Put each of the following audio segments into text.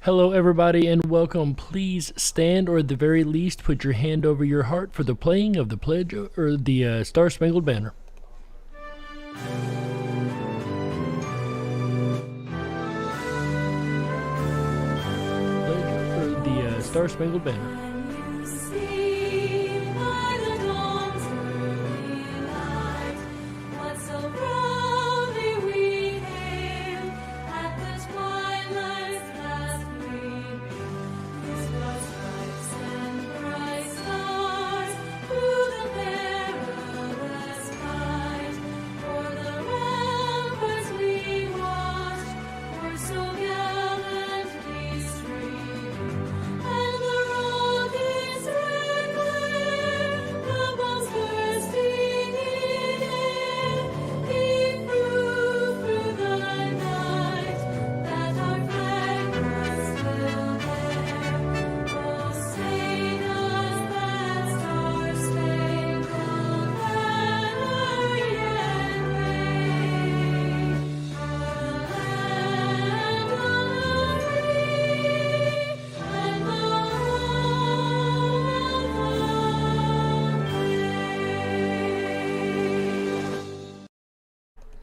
Hello, everybody, and welcome. Please stand, or at the very least, put your hand over your heart for the playing of the pledge or the Star-Spangled Banner. Pledge or the Star-Spangled Banner.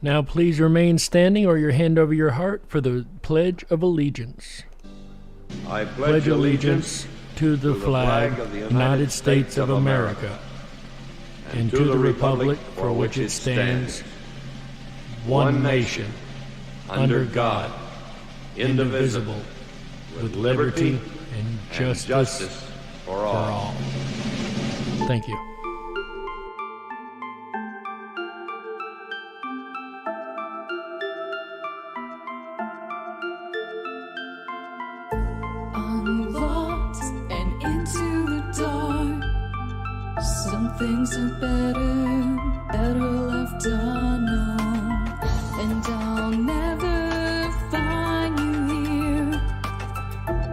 Now please remain standing or your hand over your heart for the Pledge of Allegiance. I pledge allegiance to the flag of the United States of America and to the republic for which it stands, one nation, under God, indivisible, with liberty and justice for all. Thank you. Some things are better left unknown. And I'll never find you here,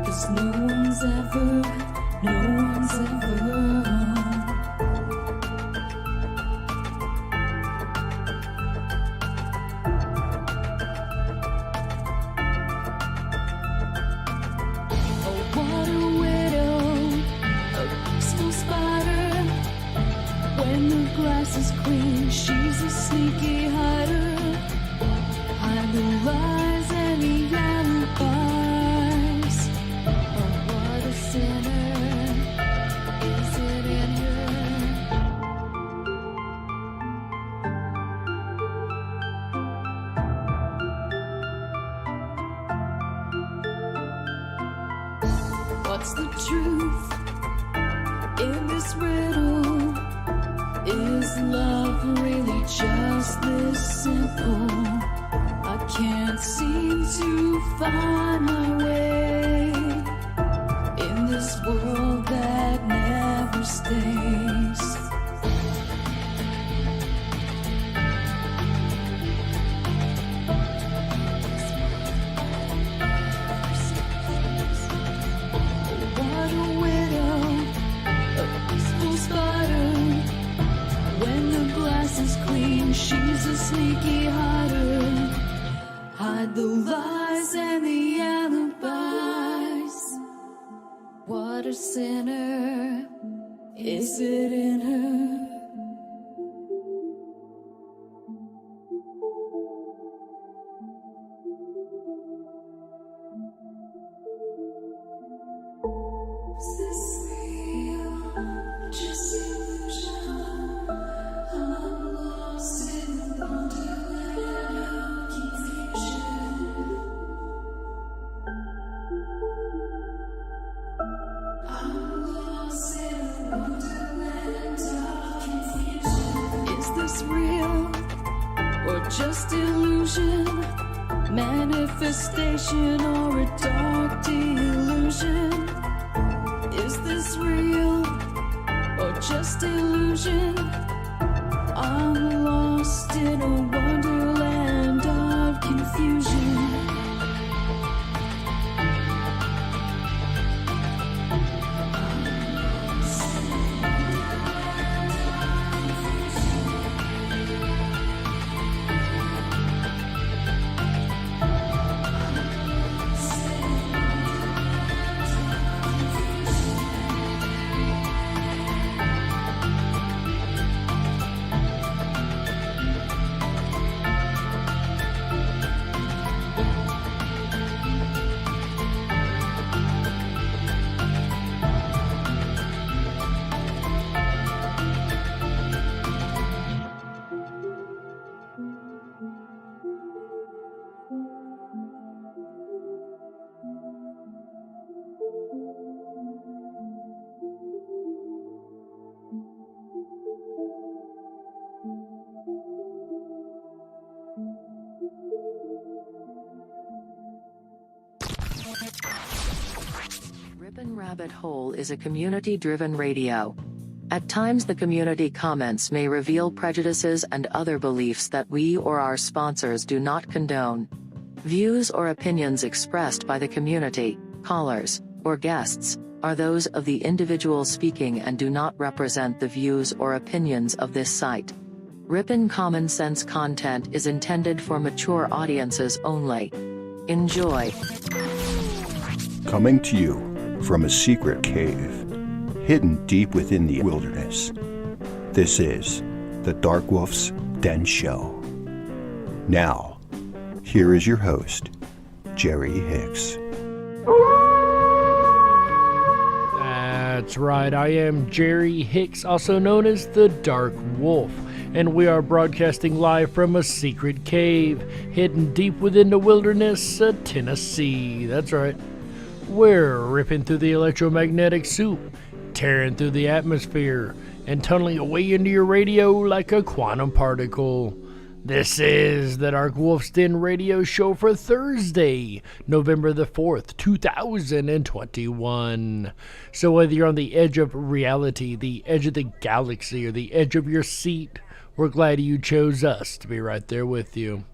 'cause no one's ever Oh, what a widow, a peaceful spider. When the glass is clean, she's a sneaky hider. Hide the lies and the alibis. Oh, what a sinner. Is it in her? What's the truth in this riddle? Is love really just this simple? I can't seem to find my way in this world that never stays. What a widow, a peaceful spider. When the glass is clean, she's a sneaky hider. Hide the lies and the alibis. What a sinner. Is it in her? Is this real? Just illusion? I'm lost in the wonderland of confusion. I'm lost in a wonderland of confusion. Is this real or just illusion? Manifestation or a dark delusion? Is this real or just illusion? I'm lost in a wonderland of confusion. Ripon Rabbit Hole is a community-driven radio. At times the community comments may reveal prejudices and other beliefs that we or our sponsors do not condone. Views or opinions expressed by the community, callers, or guests, are those of the individual speaking and do not represent the views or opinions of this site. Ripon Common Sense content is intended for mature audiences only. Enjoy. Coming to you from a secret cave, hidden deep within the wilderness. This is the Dark Wolf's Den Show. Now, here is your host, Jerry Hicks. That's right, I am Jerry Hicks, also known as the Dark Wolf, and we are broadcasting live from a secret cave, hidden deep within the wilderness of Tennessee. That's right. We're ripping through the electromagnetic soup, tearing through the atmosphere, and tunneling away into your radio like a quantum particle. This is the Dark Wolf's Den radio show for Thursday, November the 4th, 2021. So whether you're on the edge of reality, the edge of the galaxy, or the edge of your seat, we're glad you chose us to be right there with you.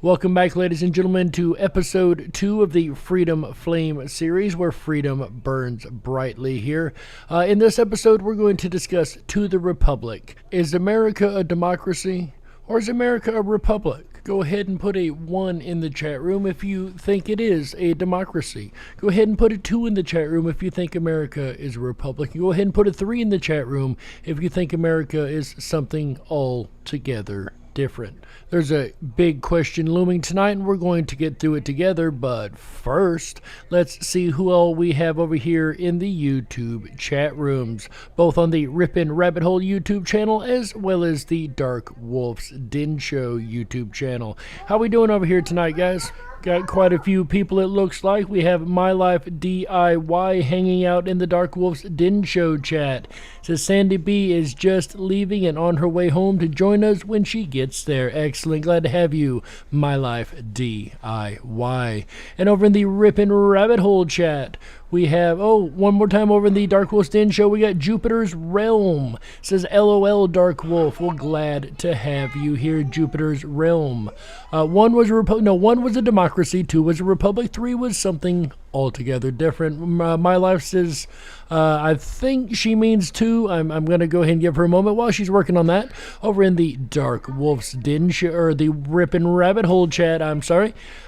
Welcome back, ladies and gentlemen, to episode 2 of the Freedom Flame series, where freedom burns brightly here. In this episode, we're going to discuss To the Republic. Is America a democracy, or is America a republic? Go ahead and put a 1 in the chat room if you think it is a democracy. Go ahead and put a 2 in the chat room if you think America is a republic. Go ahead and put a 3 in the chat room if you think America is something altogether different. There's a big question looming tonight, and we're going to get through it together, but first, let's see who all we have over here in the YouTube chat rooms, both on the Ripon Rabbit Hole YouTube channel, as well as the Dark Wolf's Den Show YouTube channel. How we doing over here tonight, guys? Got quite a few people, it looks like. We have My Life DIY hanging out in the Dark Wolf's Den Show chat. Says Sandy B is just leaving and on her way home to join us when she gets there. Excellent. Glad to have you, My Life DIY. And over in the Ripon Rabbit Hole chat, we have, one more time over in the Dark Wolf's Den Show, we got Jupiter's Realm. Says, LOL, Dark Wolf. Well, glad to have you here, Jupiter's Realm. One was a democracy, 2 was a republic, 3 was something altogether different. My Life says, I think she means 2. I'm going to go ahead and give her a moment while she's working on that. Over in the Dark Wolf's Den Show, or the Ripon Rabbit Hole chat,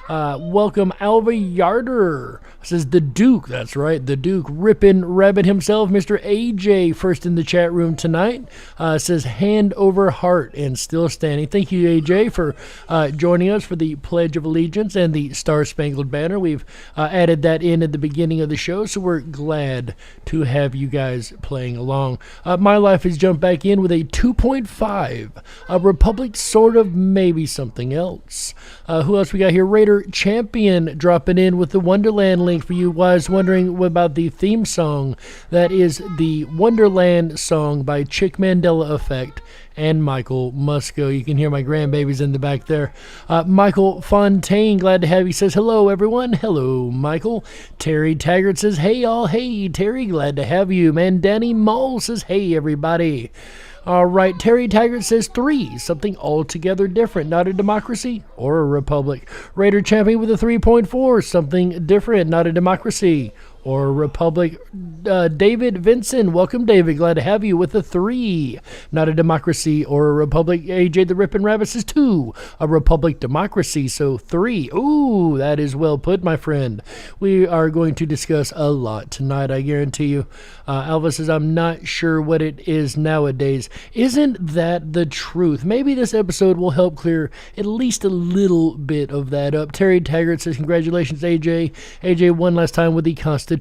welcome Alva Yarder. Says the Duke, that's right, the Duke, Ripon Rabbit himself, Mr. AJ, first in the chat room tonight. Says hand over heart and still standing. Thank you, AJ, for joining us for the Pledge of Allegiance and the Star Spangled Banner. We've added that in at the beginning of the show, so we're glad to have you guys playing along. My Life has jumped back in with a 2.5. A republic, sort of, maybe something else. Who else we got here? Raider Champion dropping in with the Wonderland link for you guys wondering about the theme song. That is the Wonderland song by Chick Mandela Effect and Michael Musco. You can hear my grandbabies in the back there. Michael Fontaine, glad to have you, says hello everyone. Hello Michael. Terry Taggart says hey y'all. Hey Terry, glad to have you, man. Danny Mull says hey everybody. All right, Terry Taggart says 3, something altogether different, not a democracy or a republic. Raider Champion with a 3.4, something different, not a democracy or a republic. David Vinson, welcome David, glad to have you with a 3, not a democracy or a republic. AJ the Ripon Rabbit says 2, a republic democracy, so 3. Ooh, that is well put, my friend. We are going to discuss a lot tonight, I guarantee you. Alva says, I'm not sure what it is nowadays. Isn't that the truth? Maybe this episode will help clear at least a little bit of that up. Terry Taggart says, congratulations, AJ. AJ won last time with the Constitutional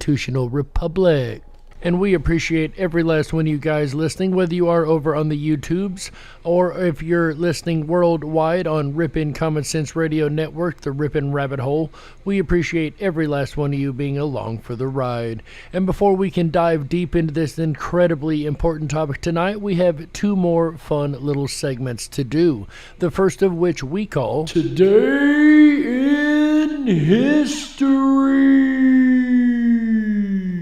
Republic. And we appreciate every last one of you guys listening, whether you are over on the YouTubes or if you're listening worldwide on Ripon Common Sense Radio Network, the Ripon Rabbit Hole. We appreciate every last one of you being along for the ride. And before we can dive deep into this incredibly important topic tonight, we have 2 more fun little segments to do. The first of which we call Today in History.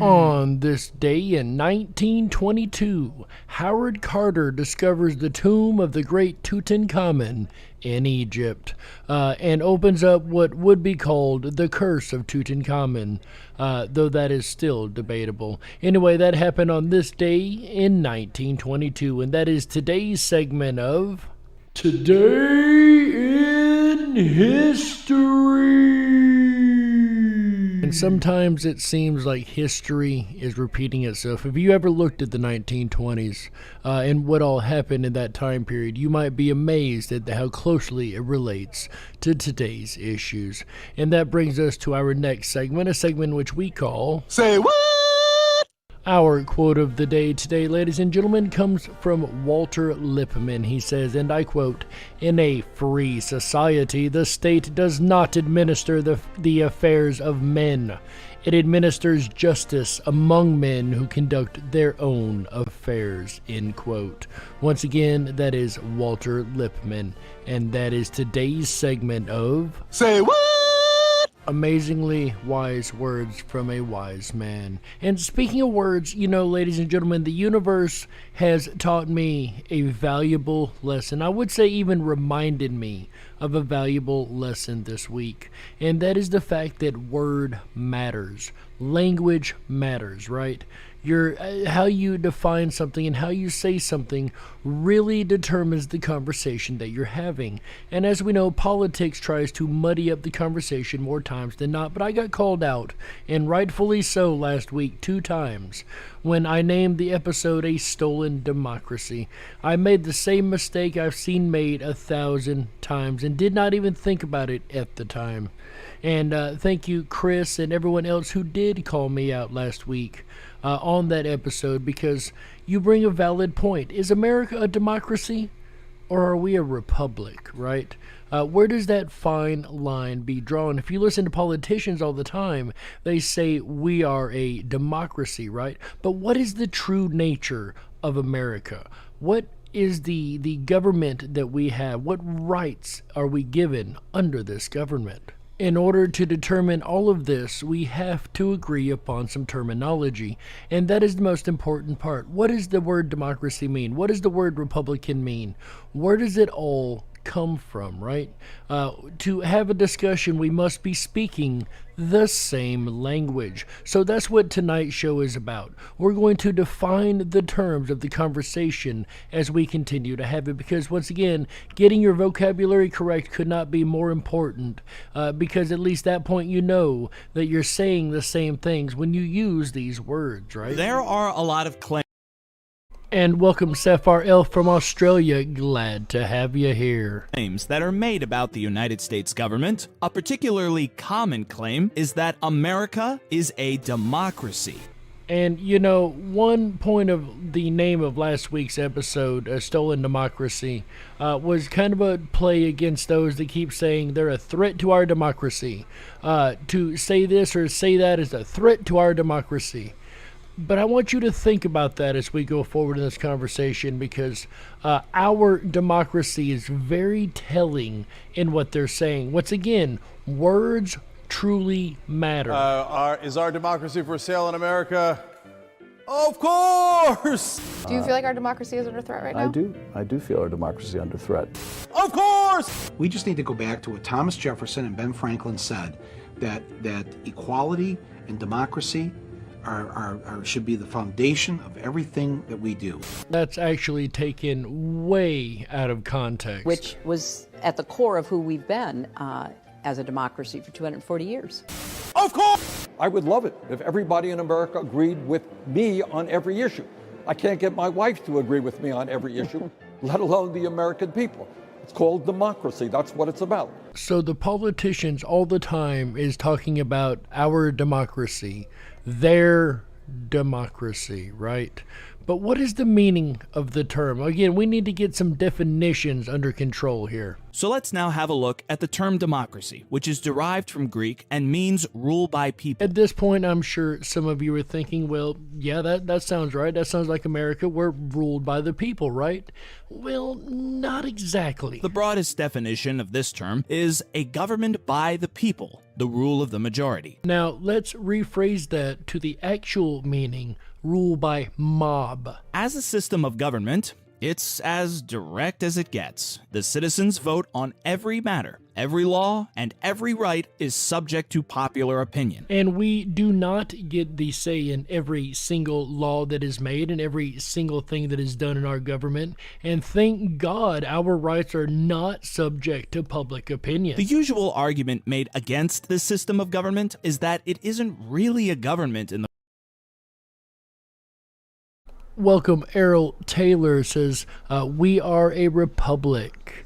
On this day in 1922, Howard Carter discovers the tomb of the great Tutankhamun in Egypt, and opens up what would be called the curse of Tutankhamun, though that is still debatable. Anyway, that happened on this day in 1922, and that is today's segment of Today in History. And sometimes it seems like history is repeating itself. If you ever looked at the 1920s and what all happened in that time period, you might be amazed at how closely it relates to today's issues. And that brings us to our next segment, a segment which we call Say what? Our quote of the day today, ladies and gentlemen, comes from Walter Lippmann. He says, and I quote, "In a free society, the state does not administer the affairs of men. It administers justice among men who conduct their own affairs," end quote. Once again, that is Walter Lippmann, and that is today's segment of Say what? Amazingly wise words from a wise man. And speaking of words, you know, ladies and gentlemen, the universe has taught me a valuable lesson. I would say even reminded me of a valuable lesson this week. And that is the fact that word matters. Language matters, right? How you define something and how you say something really determines the conversation that you're having. And as we know, politics tries to muddy up the conversation more times than not, but I got called out, and rightfully so, last week 2 times when I named the episode A Stolen Democracy. I made the same mistake I've seen made 1,000 times and did not even think about it at the time. And thank you, Chris, and everyone else who did call me out last week on that episode, because you bring a valid point. Is America a democracy, or are we a republic, right? Where does that fine line be drawn? If you listen to politicians all the time, they say we are a democracy, right? But what is the true nature of America? What is the government that we have? What rights are we given under this government? In order to determine all of this, we have to agree upon some terminology, and that is the most important part. What does the word democracy mean? What does the word Republican mean? Where does it all come from, right? To have a discussion, we must be speaking the same language. So that's what tonight's show is about. We're going to define the terms of the conversation as we continue to have it, because once again, getting your vocabulary correct could not be more important, because at least that point you know that you're saying the same things when you use these words, right? There are a lot of claims. And welcome, Sapphire Elf from Australia. Glad to have you here. Claims that are made about the United States government. A particularly common claim is that America is a democracy. And, you know, one point of the name of last week's episode, A Stolen Democracy, was kind of a play against those that keep saying they're a threat to our democracy. To say this or say that is a threat to our democracy. But I want you to think about that as we go forward in this conversation, because our democracy is very telling in what they're saying. Once again, words truly matter. Is our democracy for sale in America? Of course! Do you feel like our democracy is under threat right now? I do feel our democracy under threat. Of course! We just need to go back to what Thomas Jefferson and Ben Franklin said, that equality and democracy should be the foundation of everything that we do. That's actually taken way out of context. Which was at the core of who we've been as a democracy for 240 years. Of course! I would love it if everybody in America agreed with me on every issue. I can't get my wife to agree with me on every issue, let alone the American people. It's called democracy. That's what it's about. So the politicians all the time is talking about our democracy, their democracy, right? But what is the meaning of the term? Again, we need to get some definitions under control here. So let's now have a look at the term democracy, which is derived from Greek and means rule by people. At this point, I'm sure some of you are thinking, well, yeah, that sounds right. That sounds like America. We're ruled by the people, right? Well, not exactly. The broadest definition of this term is a government by the people, the rule of the majority. Now, let's rephrase that to the actual meaning, rule by mob. As a system of government, it's as direct as it gets. The citizens vote on every matter. Every law and every right is subject to popular opinion. And we do not get the say in every single law that is made and every single thing that is done in our government. And thank God our rights are not subject to public opinion. The usual argument made against this system of government is that it isn't really a government in the Welcome, Errol Taylor says, we are a republic.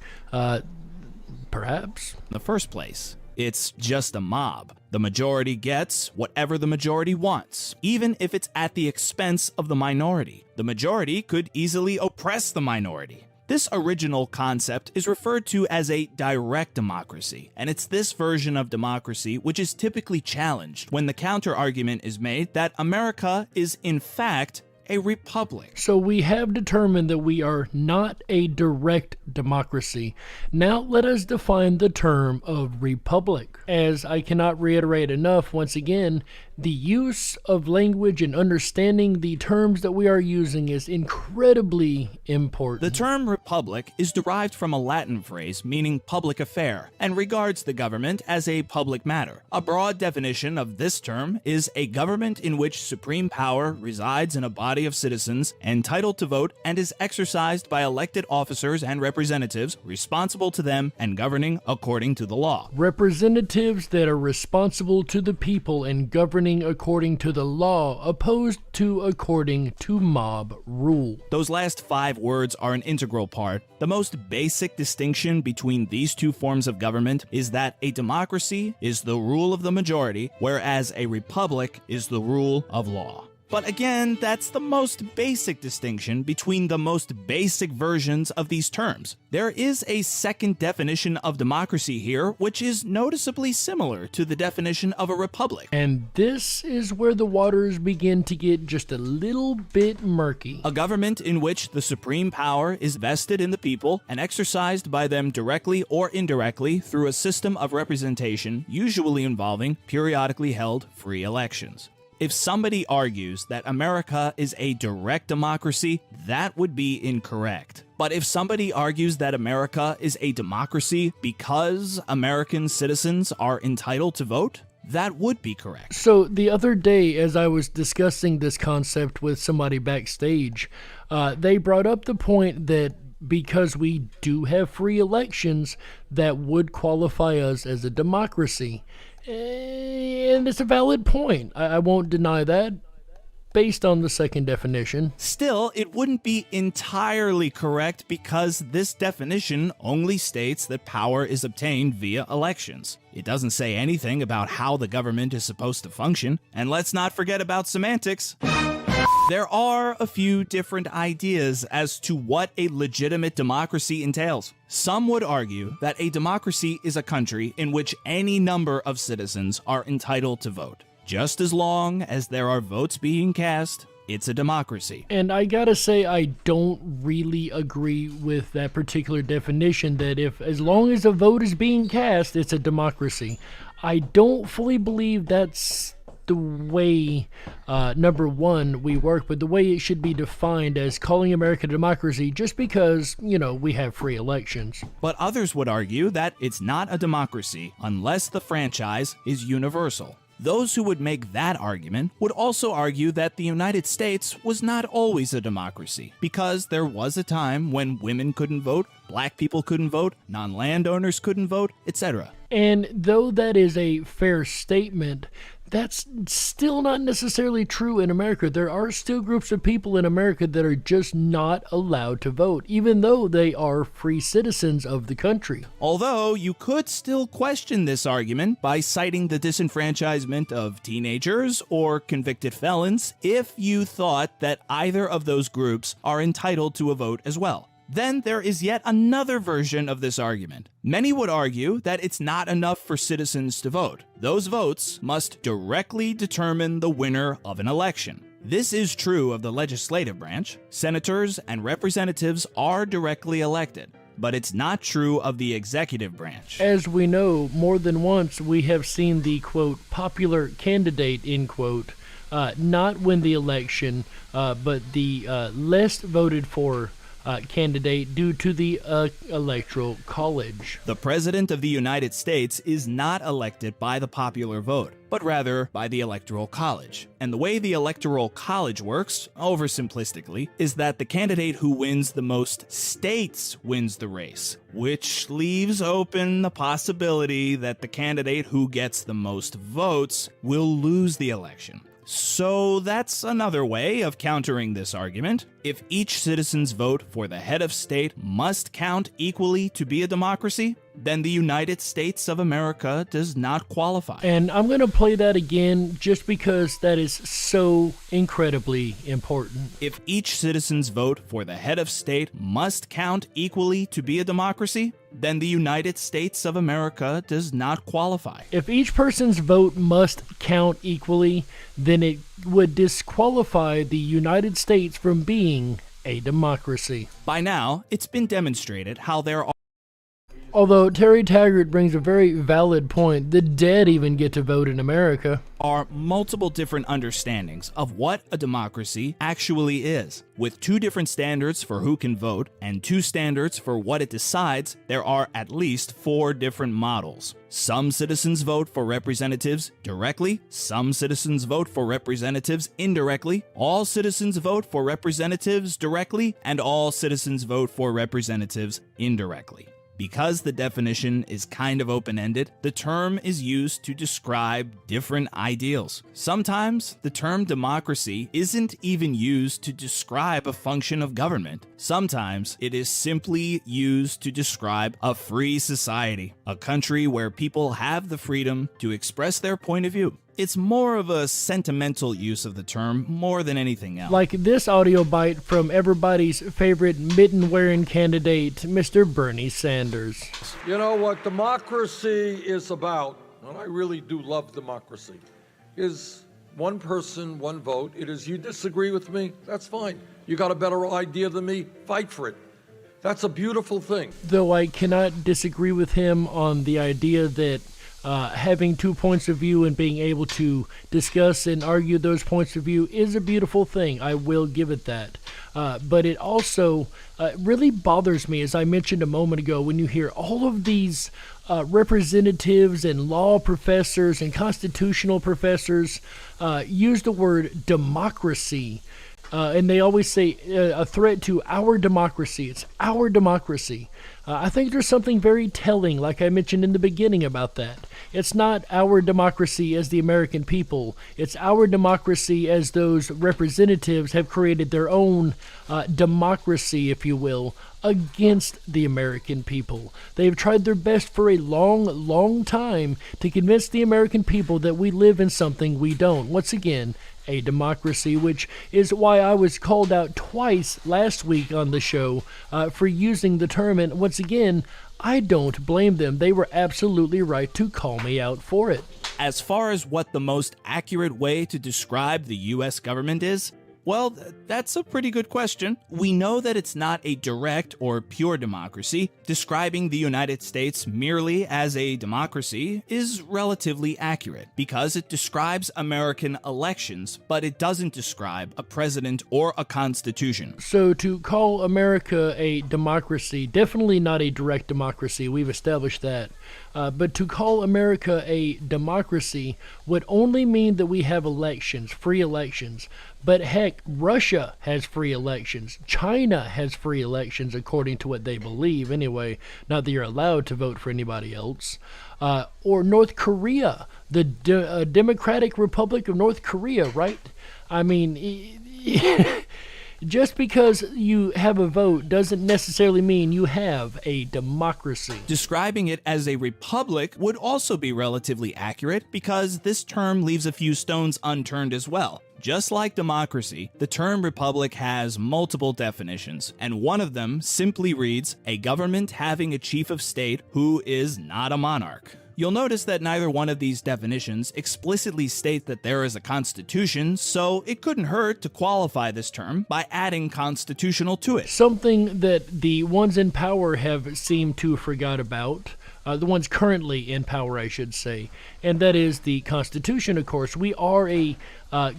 Perhaps? In the first place. It's just a mob. The majority gets whatever the majority wants, even if it's at the expense of the minority. The majority could easily oppress the minority. This original concept is referred to as a direct democracy, and it's this version of democracy which is typically challenged when the counter-argument is made that America is in fact a republic. So we have determined that we are not a direct democracy. Now let us define the term of republic. As I cannot reiterate enough, once again, the use of language and understanding the terms that we are using is incredibly important. The term republic is derived from a Latin phrase meaning public affair and regards the government as a public matter. A broad definition of this term is a government in which supreme power resides in a body of citizens entitled to vote and is exercised by elected officers and representatives responsible to them and governing according to the law. Representatives that are responsible to the people and governing according to the law, opposed to according to mob rule. Those last 5 words are an integral part. The most basic distinction between these two forms of government is that a democracy is the rule of the majority, whereas a republic is the rule of law. But again, that's the most basic distinction between the most basic versions of these terms. There is a second definition of democracy here, which is noticeably similar to the definition of a republic. And this is where the waters begin to get just a little bit murky. A government in which the supreme power is vested in the people and exercised by them directly or indirectly through a system of representation, usually involving periodically held free elections. If somebody argues that America is a direct democracy, that would be incorrect. But if somebody argues that America is a democracy because American citizens are entitled to vote, that would be correct. So the other day, as I was discussing this concept with somebody backstage, they brought up the point that because we do have free elections, that would qualify us as a democracy. And it's a valid point. I won't deny that, based on the second definition. Still, it wouldn't be entirely correct because this definition only states that power is obtained via elections. It doesn't say anything about how the government is supposed to function, and let's not forget about semantics. There are a few different ideas as to what a legitimate democracy entails. Some would argue that a democracy is a country in which any number of citizens are entitled to vote. Just as long as there are votes being cast, it's a democracy. And I gotta say, I don't really agree with that particular definition that as long as a vote is being cast, it's a democracy. I don't fully believe that's the way, number one, we work, but the way it should be defined as calling America a democracy just because, we have free elections. But others would argue that it's not a democracy unless the franchise is universal. Those who would make that argument would also argue that the United States was not always a democracy, because there was a time when women couldn't vote, black people couldn't vote, non-landowners couldn't vote, etc. And though that is a fair statement, that's still not necessarily true in America. There are still groups of people in America that are just not allowed to vote, even though they are free citizens of the country. Although you could still question this argument by citing the disenfranchisement of teenagers or convicted felons if you thought that either of those groups are entitled to a vote as well. Then there is yet another version of this argument. Many would argue that it's not enough for citizens to vote. Those votes must directly determine the winner of an election. This is true of the legislative branch. Senators and representatives are directly elected. but it's not true of the executive branch. As we know, more than once we have seen the, quote, popular candidate, end quote, not win the election, but the less voted for candidate due to the Electoral College. The President of the United States is not elected by the popular vote, but rather by the Electoral College. And the way the Electoral College works, oversimplistically, is that the candidate who wins the most states wins the race, which leaves open the possibility that the candidate who gets the most votes will lose the election. So that's another way of countering this argument. If each citizen's vote for the head of state must count equally to be a democracy, then the United States of America does not qualify. And I'm going to play that again just because that is so incredibly important. If each citizen's vote for the head of state must count equally to be a democracy, then the United States of America does not qualify. If each person's vote must count equally, then it would disqualify the United States from being a democracy. By now, it's been demonstrated how there are Although Terry Taggart brings a very valid point, the dead even get to vote in America. Are multiple different understandings of what a democracy actually is. With 2 different standards for who can vote and 2 standards for what it decides, there are at least 4 different models. Some citizens vote for representatives directly, some citizens vote for representatives indirectly, all citizens vote for representatives directly, and all citizens vote for representatives indirectly. Because the definition is kind of open-ended, the term is used to describe different ideals. Sometimes, the term democracy isn't even used to describe a function of government. Sometimes, it is simply used to describe a free society, a country where people have the freedom to express their point of view. It's more of a sentimental use of the term more than anything else. Like this audio bite from everybody's favorite mitten-wearing candidate, Mr. Bernie Sanders. You know what democracy is about, and I really do love democracy, is one person, one vote. It is you disagree with me, that's fine. You got a better idea than me, fight for it. That's a beautiful thing. Though I cannot disagree with him on the idea that having 2 points of view and being able to discuss and argue those points of view is a beautiful thing. I will give it that. But it also really bothers me, as I mentioned a moment ago, when you hear all of these representatives and law professors and constitutional professors use the word democracy. And they always say a threat to our democracy. It's our democracy. I think there's something very telling, like I mentioned in the beginning, about that. It's not our democracy as the American people. It's our democracy as those representatives have created their own democracy, if you will, against the American people. They've tried their best for a long, long time to convince the American people that we live in something we don't. Once again, a democracy, which is why I was called out twice last week on the show for using the term. And once again, I don't blame them. They were absolutely right to call me out for it. As far as what the most accurate way to describe the U.S. government is, well, that's a pretty good question. We know that it's not a direct or pure democracy. Describing the United States merely as a democracy is relatively accurate because it describes American elections, but it doesn't describe a president or a constitution. So to call America a democracy, definitely not a direct democracy, we've established that. But to call America a democracy would only mean that we have elections, free elections. But heck, Russia has free elections. China has free elections, according to what they believe anyway. Not that you're allowed to vote for anybody else. Or North Korea, the Democratic Republic of North Korea, right? I mean, just because you have a vote doesn't necessarily mean you have a democracy. Describing it as a republic would also be relatively accurate because this term leaves a few stones unturned as well. Just like democracy, the term republic has multiple definitions, and one of them simply reads, a government having a chief of state who is not a monarch. You'll notice that neither one of these definitions explicitly state that there is a constitution, so it couldn't hurt to qualify this term by adding constitutional to it. Something that the ones in power have seemed to forgot about, the ones currently in power, I should say, and that is the Constitution, of course. We are a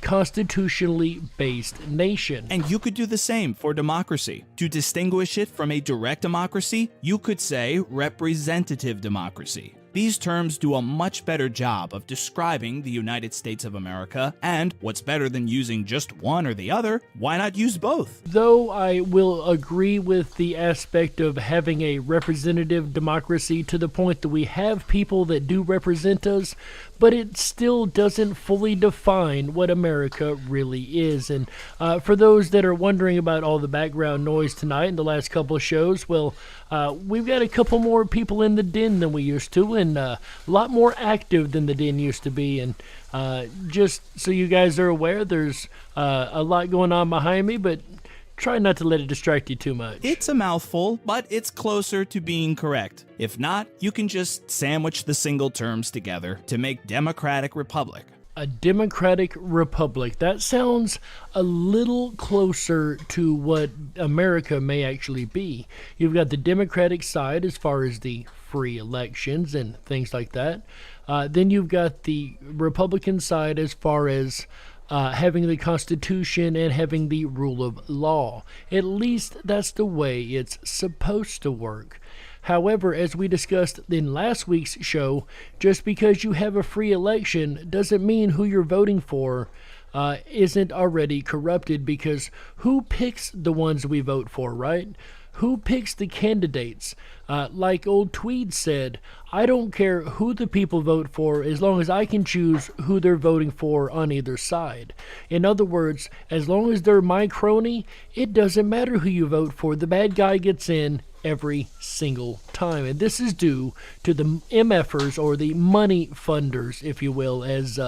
constitutionally based nation. And you could do the same for democracy. To distinguish it from a direct democracy, you could say representative democracy. These terms do a much better job of describing the United States of America, and what's better than using just one or the other, why not use both? Though I will agree with the aspect of having a representative democracy to the point that we have people that do represent us, but it still doesn't fully define what America really is. And for those that are wondering about all the background noise tonight in the last couple of shows, well, we've got a couple more people in the den than we used to, and a lot more active than the den used to be. And just so you guys are aware, there's a lot going on behind me, but try not to let it distract you too much. It's a mouthful, but it's closer to being correct. If not, you can just sandwich the single terms together to make Democratic Republic. A democratic republic. That sounds a little closer to what America may actually be. You've got the Democratic side as far as the free elections and things like that. Then you've got the Republican side as far as having the Constitution and having the rule of law. At least that's the way it's supposed to work. However, as we discussed in last week's show, just because you have a free election doesn't mean who you're voting for isn't already corrupted, because who picks the ones we vote for, right? Who picks the candidates? Like old Tweed said, I don't care who the people vote for as long as I can choose who they're voting for on either side. In other words, as long as they're my crony, it doesn't matter who you vote for. The bad guy gets in every single time. And this is due to the MFers, or the money funders, if you will, as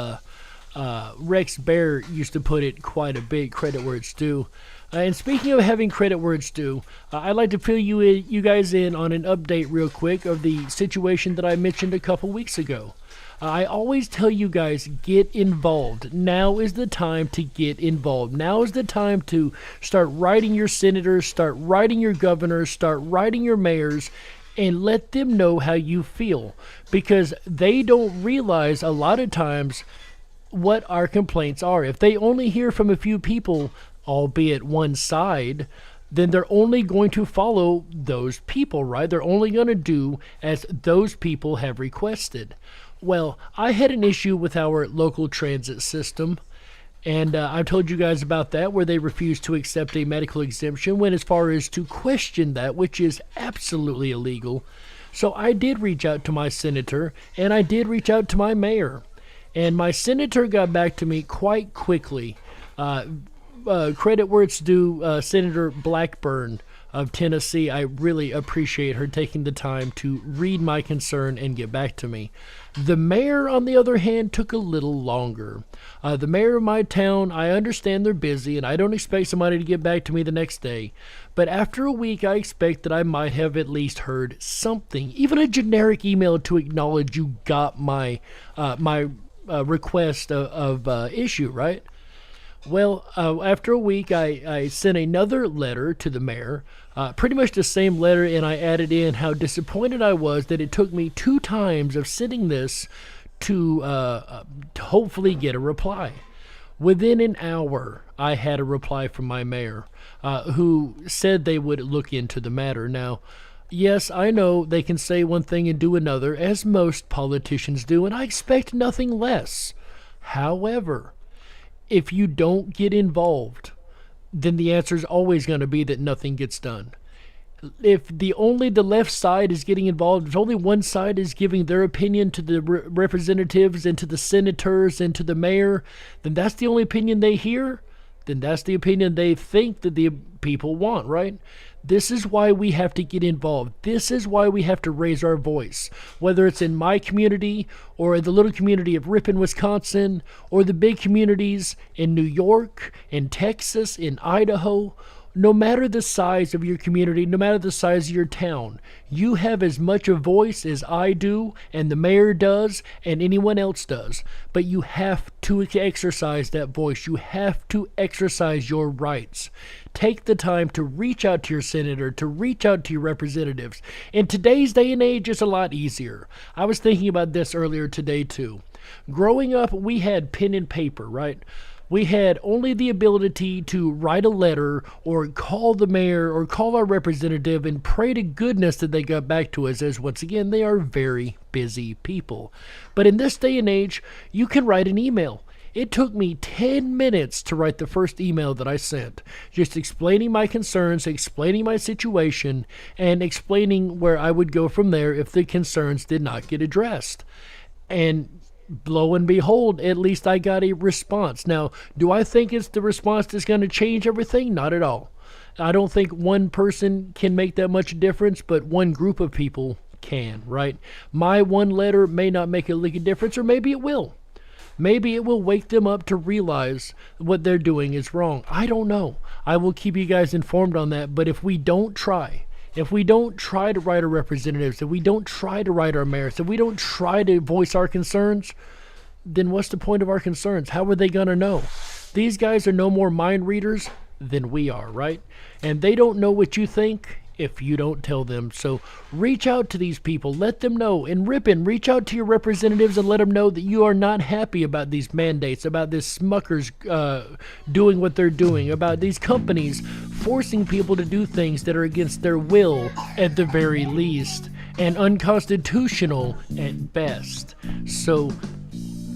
Rex Bear used to put it quite a bit, credit where it's due. And speaking of having credit where it's due, I'd like to fill you guys in on an update real quick of the situation that I mentioned a couple weeks ago. I always tell you guys, get involved. Now is the time to get involved. Now is the time to start writing your senators, start writing your governors, start writing your mayors, and let them know how you feel. Because they don't realize a lot of times what our complaints are. If they only hear from a few people, albeit one side, then they're only going to follow those people, right? They're only going to do as those people have requested. Well, I had an issue with our local transit system, and I've told you guys about that, where they refused to accept a medical exemption, went as far as to question that, which is absolutely illegal. So I did reach out to my senator, and I did reach out to my mayor, and my senator got back to me quite quickly. Credit where it's due, Senator Blackburn of Tennessee. I really appreciate her taking the time to read my concern and get back to me. The mayor, on the other hand, took a little longer. The mayor of my town, I understand they're busy, and I don't expect somebody to get back to me the next day. But after a week, I expect that I might have at least heard something, even a generic email to acknowledge you got my request of issue, right? Well, after a week, I sent another letter to the mayor, pretty much the same letter, and I added in how disappointed I was that it took me 2 times of sending this to hopefully get a reply. Within an hour, I had a reply from my mayor, who said they would look into the matter. Now, yes, I know they can say one thing and do another, as most politicians do, and I expect nothing less. However, if you don't get involved, then the answer is always going to be that nothing gets done. If the left side is getting involved, if only one side is giving their opinion to the representatives and to the senators and to the mayor, then that's the only opinion they hear. Then that's the opinion they think that the people want, right? This is why we have to get involved. This is why we have to raise our voice. Whether it's in my community or the little community of Ripon, Wisconsin, or the big communities in New York, in Texas, in Idaho, no matter the size of your community, no matter the size of your town, you have as much a voice as I do, and the mayor does, and anyone else does. But you have to exercise that voice. You have to exercise your rights. Take the time to reach out to your senator, to reach out to your representatives. In today's day and age, it's a lot easier. I was thinking about this earlier today, too. Growing up, we had pen and paper, right? We had only the ability to write a letter or call the mayor or call our representative and pray to goodness that they got back to us, as once again, they are very busy people. But in this day and age, you can write an email. It took me 10 minutes to write the first email that I sent, just explaining my concerns, explaining my situation, and explaining where I would go from there if the concerns did not get addressed. And lo and behold, at least I got a response. Now, do I think it's the response that's going to change everything? Not at all. I don't think one person can make that much difference, but one group of people can, right? My one letter may not make a lick of difference, or maybe it will. Maybe it will wake them up to realize what they're doing is wrong. I don't know. I will keep you guys informed on that, but if we don't try to write our representatives, if we don't try to write our mayors, if we don't try to voice our concerns, then what's the point of our concerns? How are they going to know? These guys are no more mind readers than we are, right? And they don't know what you think if you don't tell them. So reach out to these people. Let them know. In Ripon, reach out to your representatives and let them know that you are not happy about these mandates, about this Smuckers doing what they're doing, about these companies forcing people to do things that are against their will at the very least, and unconstitutional at best. So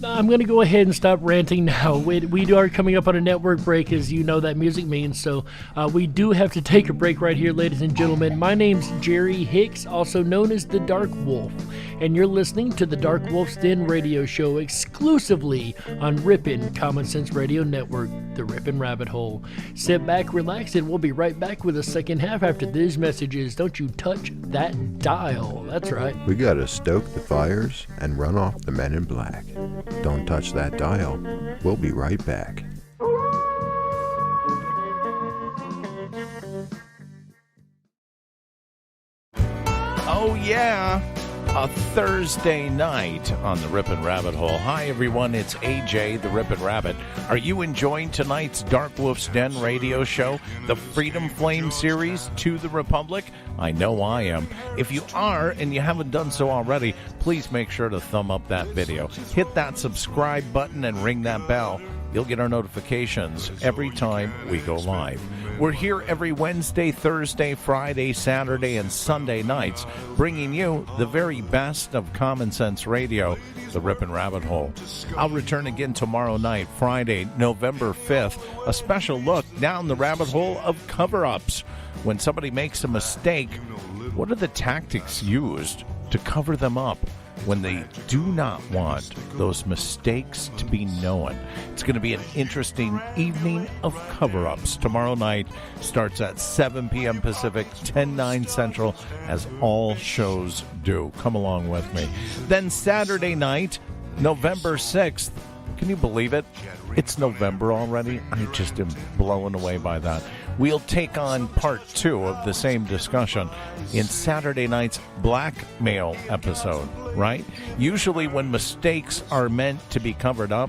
I'm going to go ahead and stop ranting now. We are coming up on a network break, as you know that music means, so we do have to take a break right here, ladies and gentlemen. My name's Jerry Hicks, also known as the Dark Wolf, and you're listening to the Dark Wolf's Den radio show exclusively on Ripon Common Sense Radio Network, the Ripon Rabbit Hole. Sit back, relax, and we'll be right back with the second half after these messages. Don't you touch that dial. That's right. We gotta stoke the fires and run off the men in black. Don't touch that dial. We'll be right back. Oh, yeah. A Thursday night on the Ripon Rabbit Hole. Hi, everyone. It's AJ, the Ripon Rabbit. Are you enjoying tonight's Dark Wolf's Den radio show, the Freedom Flame series, To the Republic? I know I am. If you are, and you haven't done so already, please make sure to thumb up that video. Hit that subscribe button and ring that bell. You'll get our notifications every time we go live. We're here every Wednesday, Thursday, Friday, Saturday, and Sunday nights, bringing you the very best of common sense radio, the Ripon Rabbit Hole. I'll return again tomorrow night, Friday, November 5th, a special look down the rabbit hole of cover-ups. When somebody makes a mistake, what are the tactics used to cover them up when they do not want those mistakes to be known? It's going to be an interesting evening of cover-ups. Tomorrow night starts at 7 p.m. Pacific, 10/9 Central, as all shows do. Come along with me. Then Saturday night, November 6th. Can you believe it? It's November already. I just am blown away by that. We'll take on part 2 of the same discussion in Saturday night's blackmail episode, right? Usually when mistakes are meant to be covered up,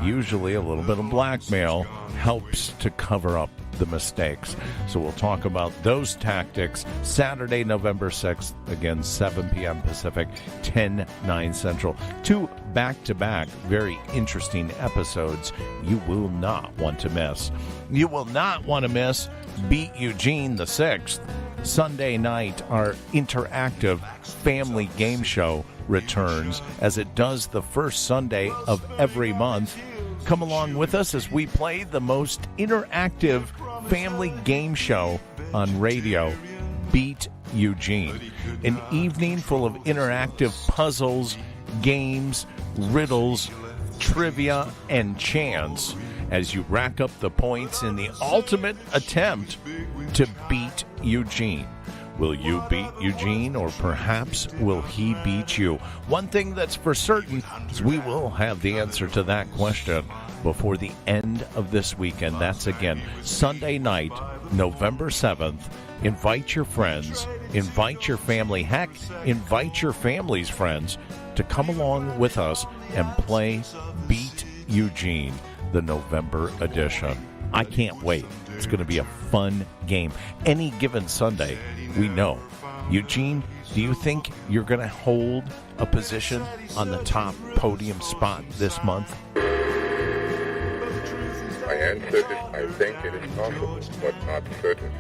usually a little bit of blackmail helps to cover up the mistakes. So we'll talk about those tactics Saturday, November 6th, again, 7 p.m. Pacific, 10/9 Central. 2 back-to-back very interesting episodes you will not want to miss. You will not want to miss Beat Eugene the 6th. Sunday night, our interactive family game show returns, as it does the first Sunday of every month. Come along with us as we play the most interactive family game show on radio, Beat Eugene. An evening full of interactive puzzles, games, riddles, trivia, and chants as you rack up the points in the ultimate attempt to beat Eugene. Will you beat Eugene, or perhaps will he beat you? One thing that's for certain is we will have the answer to that question before the end of this weekend. That's again Sunday night, November 7th. Invite your friends, invite your family, heck, invite your family's friends to come along with us and play Beat Eugene, the November edition. I can't wait. It's going to be a fun game. Any given Sunday, we know. Eugene, do you think you're going to hold a position on the top podium spot this month? I answered it. I think it is possible, but not certain.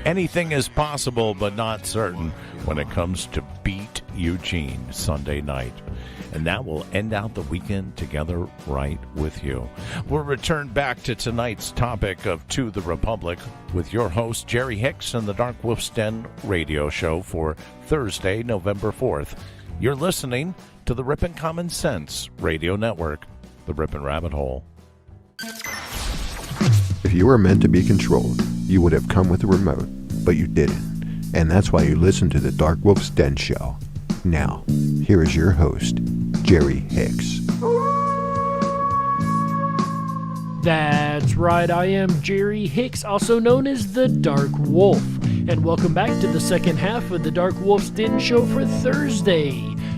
Anything is possible, but not certain when it comes to Beat Eugene Sunday night. And that will end out the weekend together right with you. We'll return back to tonight's topic of To the Republic with your host, Jerry Hicks, and the Dark Wolf's Den radio show for Thursday, November 4th. You're listening to the Ripon Common Sense Radio Network, the Ripon Rabbit Hole. If you were meant to be controlled, you would have come with a remote, but you didn't. And that's why you listen to the Dark Wolf's Den show. Now, here is your host, Jerry Hicks. That's right, I am Jerry Hicks, also known as the Dark Wolf. And welcome back to the second half of the Dark Wolf's Den show for Thursday,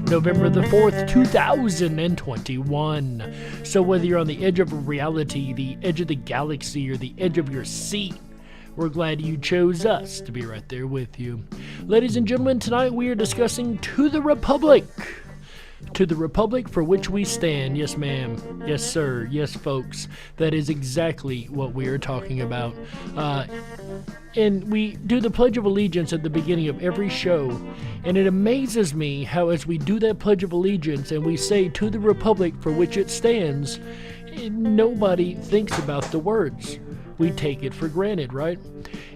November the 4th, 2021. So whether you're on the edge of reality, the edge of the galaxy, or the edge of your seat, we're glad you chose us to be right there with you. Ladies and gentlemen, tonight we are discussing To the Republic. To the Republic for which we stand. Yes, ma'am. Yes, sir. Yes, folks. That is exactly what we are talking about. And we do the Pledge of Allegiance at the beginning of every show. And it amazes me how as we do that Pledge of Allegiance and we say To the Republic for which it stands, nobody thinks about the words. We take it for granted, right?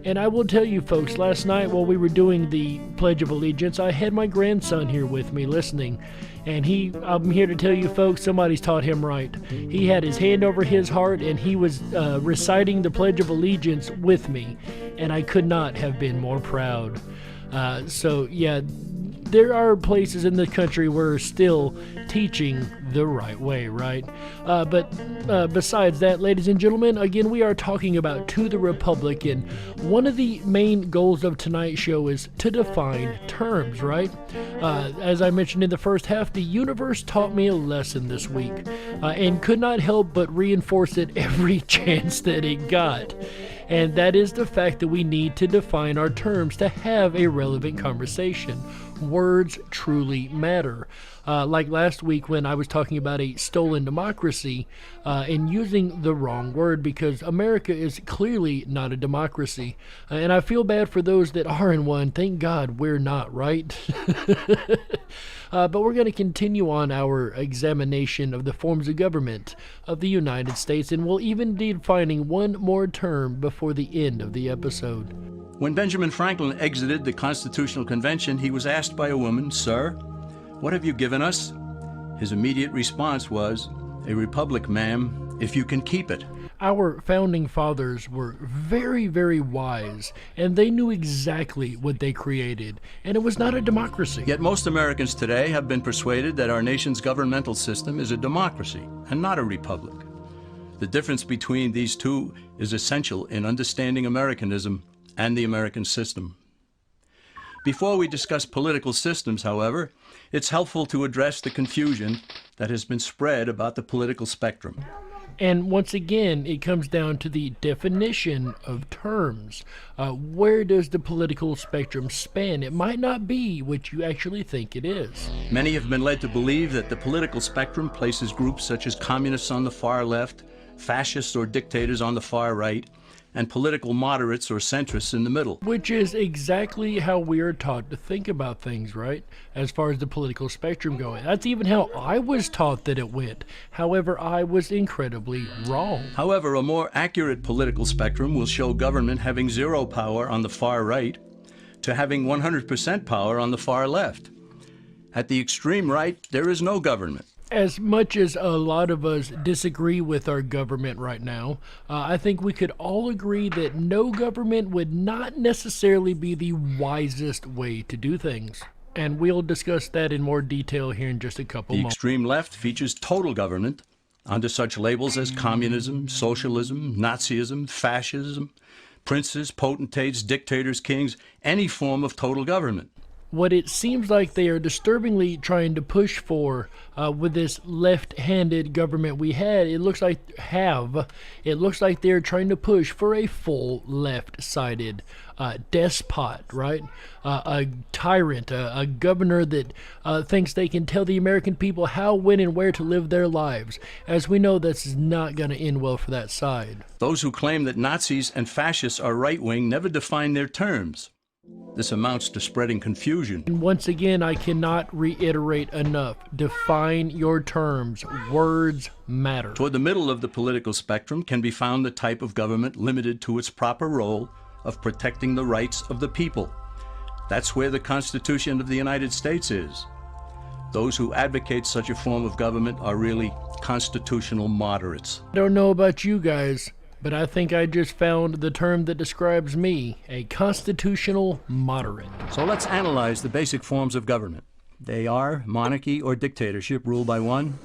And I will tell you folks, last night while we were doing the Pledge of Allegiance, I had my grandson here with me listening. And I'm here to tell you folks, somebody's taught him right. He had his hand over his heart and he was reciting the Pledge of Allegiance with me. And I could not have been more proud. So yeah, there are places in the country where we're still teaching the right way, right? But besides that, ladies and gentlemen, again, we are talking about To the Republic, and one of the main goals of tonight's show is to define terms, right? As I mentioned in the first half, the universe taught me a lesson this week, and could not help but reinforce it every chance that it got. And that is the fact that we need to define our terms to have a relevant conversation. Words truly matter. Like last week when I was talking about a stolen democracy and using the wrong word, because America is clearly not a democracy. And I feel bad for those that are in one. Thank God we're not, right? But we're going to continue on our examination of the forms of government of the United States, and we'll even be finding one more term before the end of the episode. When Benjamin Franklin exited the Constitutional Convention, he was asked by a woman, "Sir, what have you given us?" His immediate response was, "A republic, ma'am, if you can keep it." Our founding fathers were very, very wise, and they knew exactly what they created, and it was not a democracy. Yet most Americans today have been persuaded that our nation's governmental system is a democracy and not a republic. The difference between these two is essential in understanding Americanism and the American system. Before we discuss political systems, however, it's helpful to address the confusion that has been spread about the political spectrum. And once again, it comes down to the definition of terms. Where does the political spectrum span? It might not be what you actually think it is. Many have been led to believe that the political spectrum places groups such as communists on the far left, fascists or dictators on the far right, and political moderates or centrists in the middle. Which is exactly how we are taught to think about things, right? As far as the political spectrum going. That's even how I was taught that it went. However, I was incredibly wrong. However, a more accurate political spectrum will show government having zero power on the far right to having 100% power on the far left. At the extreme right, there is no government. As much as a lot of us disagree with our government right now, I think we could all agree that no government would not necessarily be the wisest way to do things. And we'll discuss that in more detail here in just a couple The moments. extreme left features total government under such labels as communism, socialism, Nazism, fascism, princes, potentates, dictators, kings, any form of total government. What it seems like they are disturbingly trying to push for with this left-handed government we had, it looks like they're trying to push for a full left-sided despot, right? A tyrant, a governor that thinks they can tell the American people how, when, and where to live their lives. As we know, that's not going to end well for that side. Those who claim that Nazis and fascists are right-wing never define their terms. This amounts to spreading confusion. And once again, I cannot reiterate enough. Define your terms. Words matter. Toward the middle of the political spectrum can be found the type of government limited to its proper role of protecting the rights of the people. That's where the Constitution of the United States is. Those who advocate such a form of government are really constitutional moderates. I don't know about you guys, but I think I just found the term that describes me, a constitutional moderate. So let's analyze the basic forms of government. They are monarchy or dictatorship ruled by one,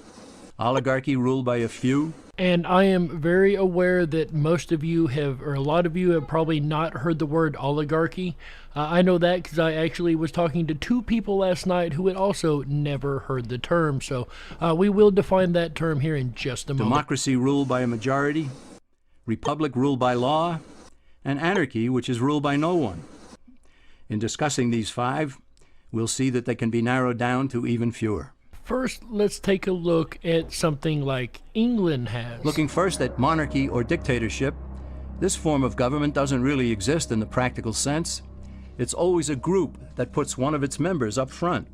oligarchy ruled by a few. And I am very aware that most of you have, or a lot of you have probably not heard the word oligarchy. I know that because I actually was talking to two people last night who had also never heard the term. So we will define that term here in just a moment. Democracy ruled by a majority, republic ruled by law, and anarchy, which is ruled by no one. In discussing these five, we'll see that they can be narrowed down to even fewer. First, let's take a look at something like England has. Looking first at monarchy or dictatorship, this form of government doesn't really exist in the practical sense. It's always a group that puts one of its members up front.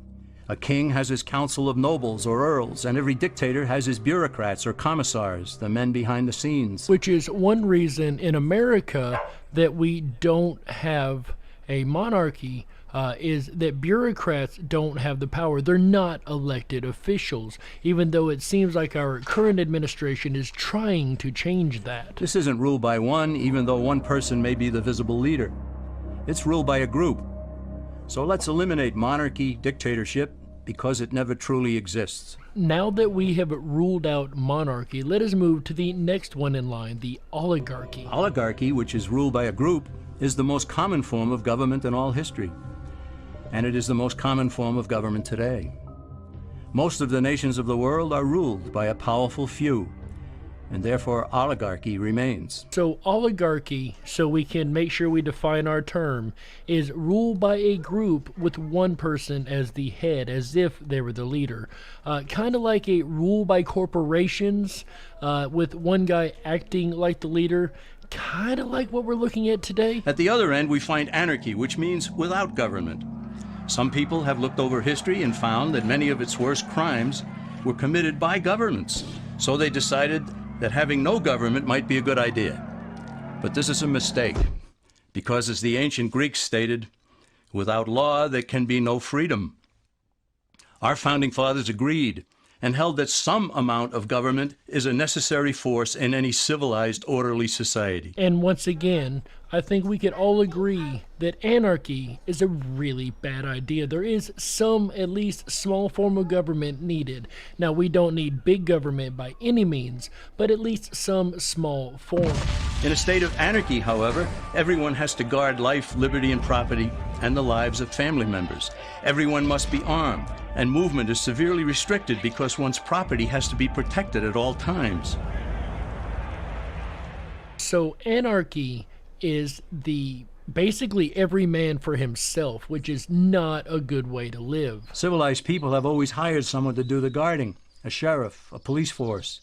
A king has his council of nobles or earls, and every dictator has his bureaucrats or commissars, the men behind the scenes. Which is one reason in America that we don't have a monarchy, is that bureaucrats don't have the power. They're not elected officials, even though it seems like our current administration is trying to change that. This isn't ruled by one, even though one person may be the visible leader. It's ruled by a group. So let's eliminate monarchy, dictatorship, because it never truly exists. Now that we have ruled out monarchy, let us move to the next one in line, the oligarchy. Oligarchy, which is ruled by a group, is the most common form of government in all history. And it is the most common form of government today. Most of the nations of the world are ruled by a powerful few, and therefore oligarchy remains. So oligarchy, so we can make sure we define our term, is ruled by a group with one person as the head, as if they were the leader. Kind of like a rule by corporations, with one guy acting like the leader, kind of like what we're looking at today. At the other end, we find anarchy, which means without government. Some people have looked over history and found that many of its worst crimes were committed by governments. So they decided that having no government might be a good idea. But this is a mistake, because as the ancient Greeks stated, without law there can be no freedom. Our founding fathers agreed and held that some amount of government is a necessary force in any civilized, orderly society. And once again, I think we could all agree that anarchy is a really bad idea. There is some, at least small form of government needed. Now, we don't need big government by any means, but at least some small form. In a state of anarchy, however, everyone has to guard life, liberty, and property, and the lives of family members. Everyone must be armed, and movement is severely restricted because one's property has to be protected at all times. So anarchy is basically every man for himself, which is not a good way to live. Civilized people have always hired someone to do the guarding, a sheriff, a police force,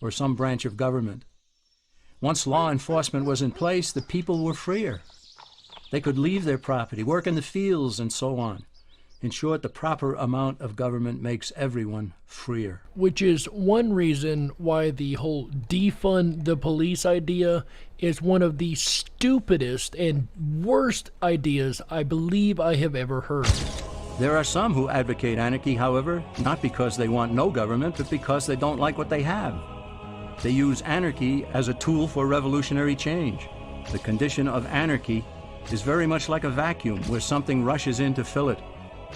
or some branch of government. Once law enforcement was in place, the people were freer. They could leave their property, work in the fields, and so on. In short, the proper amount of government makes everyone freer. Which is one reason why the whole defund the police idea is one of the stupidest and worst ideas I believe I have ever heard. There are some who advocate anarchy, however, not because they want no government, but because they don't like what they have. They use anarchy as a tool for revolutionary change. The condition of anarchy is very much like a vacuum where something rushes in to fill it.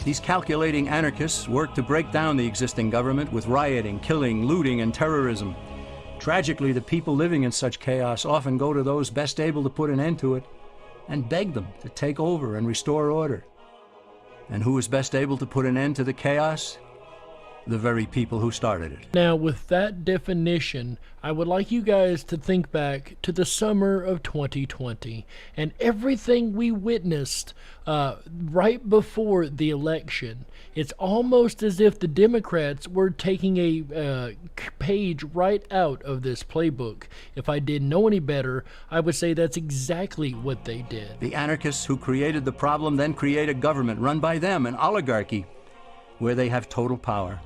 These calculating anarchists work to break down the existing government with rioting, killing, looting, and terrorism. Tragically, the people living in such chaos often go to those best able to put an end to it and beg them to take over and restore order. And who is best able to put an end to the chaos? The very people who started it. Now, with that definition, I would like you guys to think back to the summer of 2020 and everything we witnessed right before the election. It's almost as if the Democrats were taking a page right out of this playbook. If I didn't know any better, I would say that's exactly what they did. The anarchists who created the problem then create a government run by them, an oligarchy, where they have total power.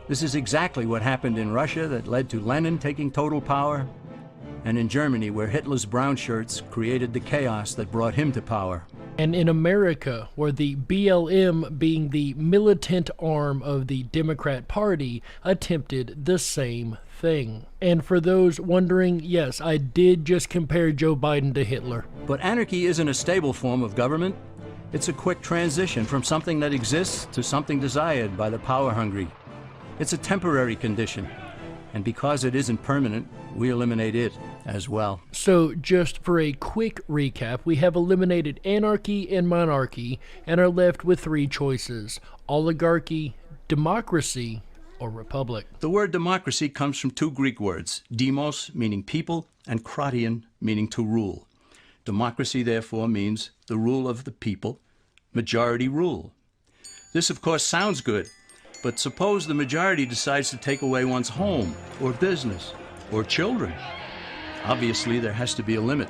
This is exactly what happened in Russia that led to Lenin taking total power, and in Germany where Hitler's brown shirts created the chaos that brought him to power. And in America, where the BLM, being the militant arm of the Democrat Party, attempted the same thing. And for those wondering, yes, I did just compare Joe Biden to Hitler. But anarchy isn't a stable form of government. It's a quick transition from something that exists to something desired by the power-hungry. It's a temporary condition, and because it isn't permanent, we eliminate it as well. So just for a quick recap, we have eliminated anarchy and monarchy and are left with three choices: oligarchy, democracy, or republic. The word democracy comes from two Greek words, demos, meaning people, and kratein, meaning to rule. Democracy, therefore, means the rule of the people, majority rule. This, of course, sounds good. But suppose the majority decides to take away one's home, or business, or children. Obviously, there has to be a limit.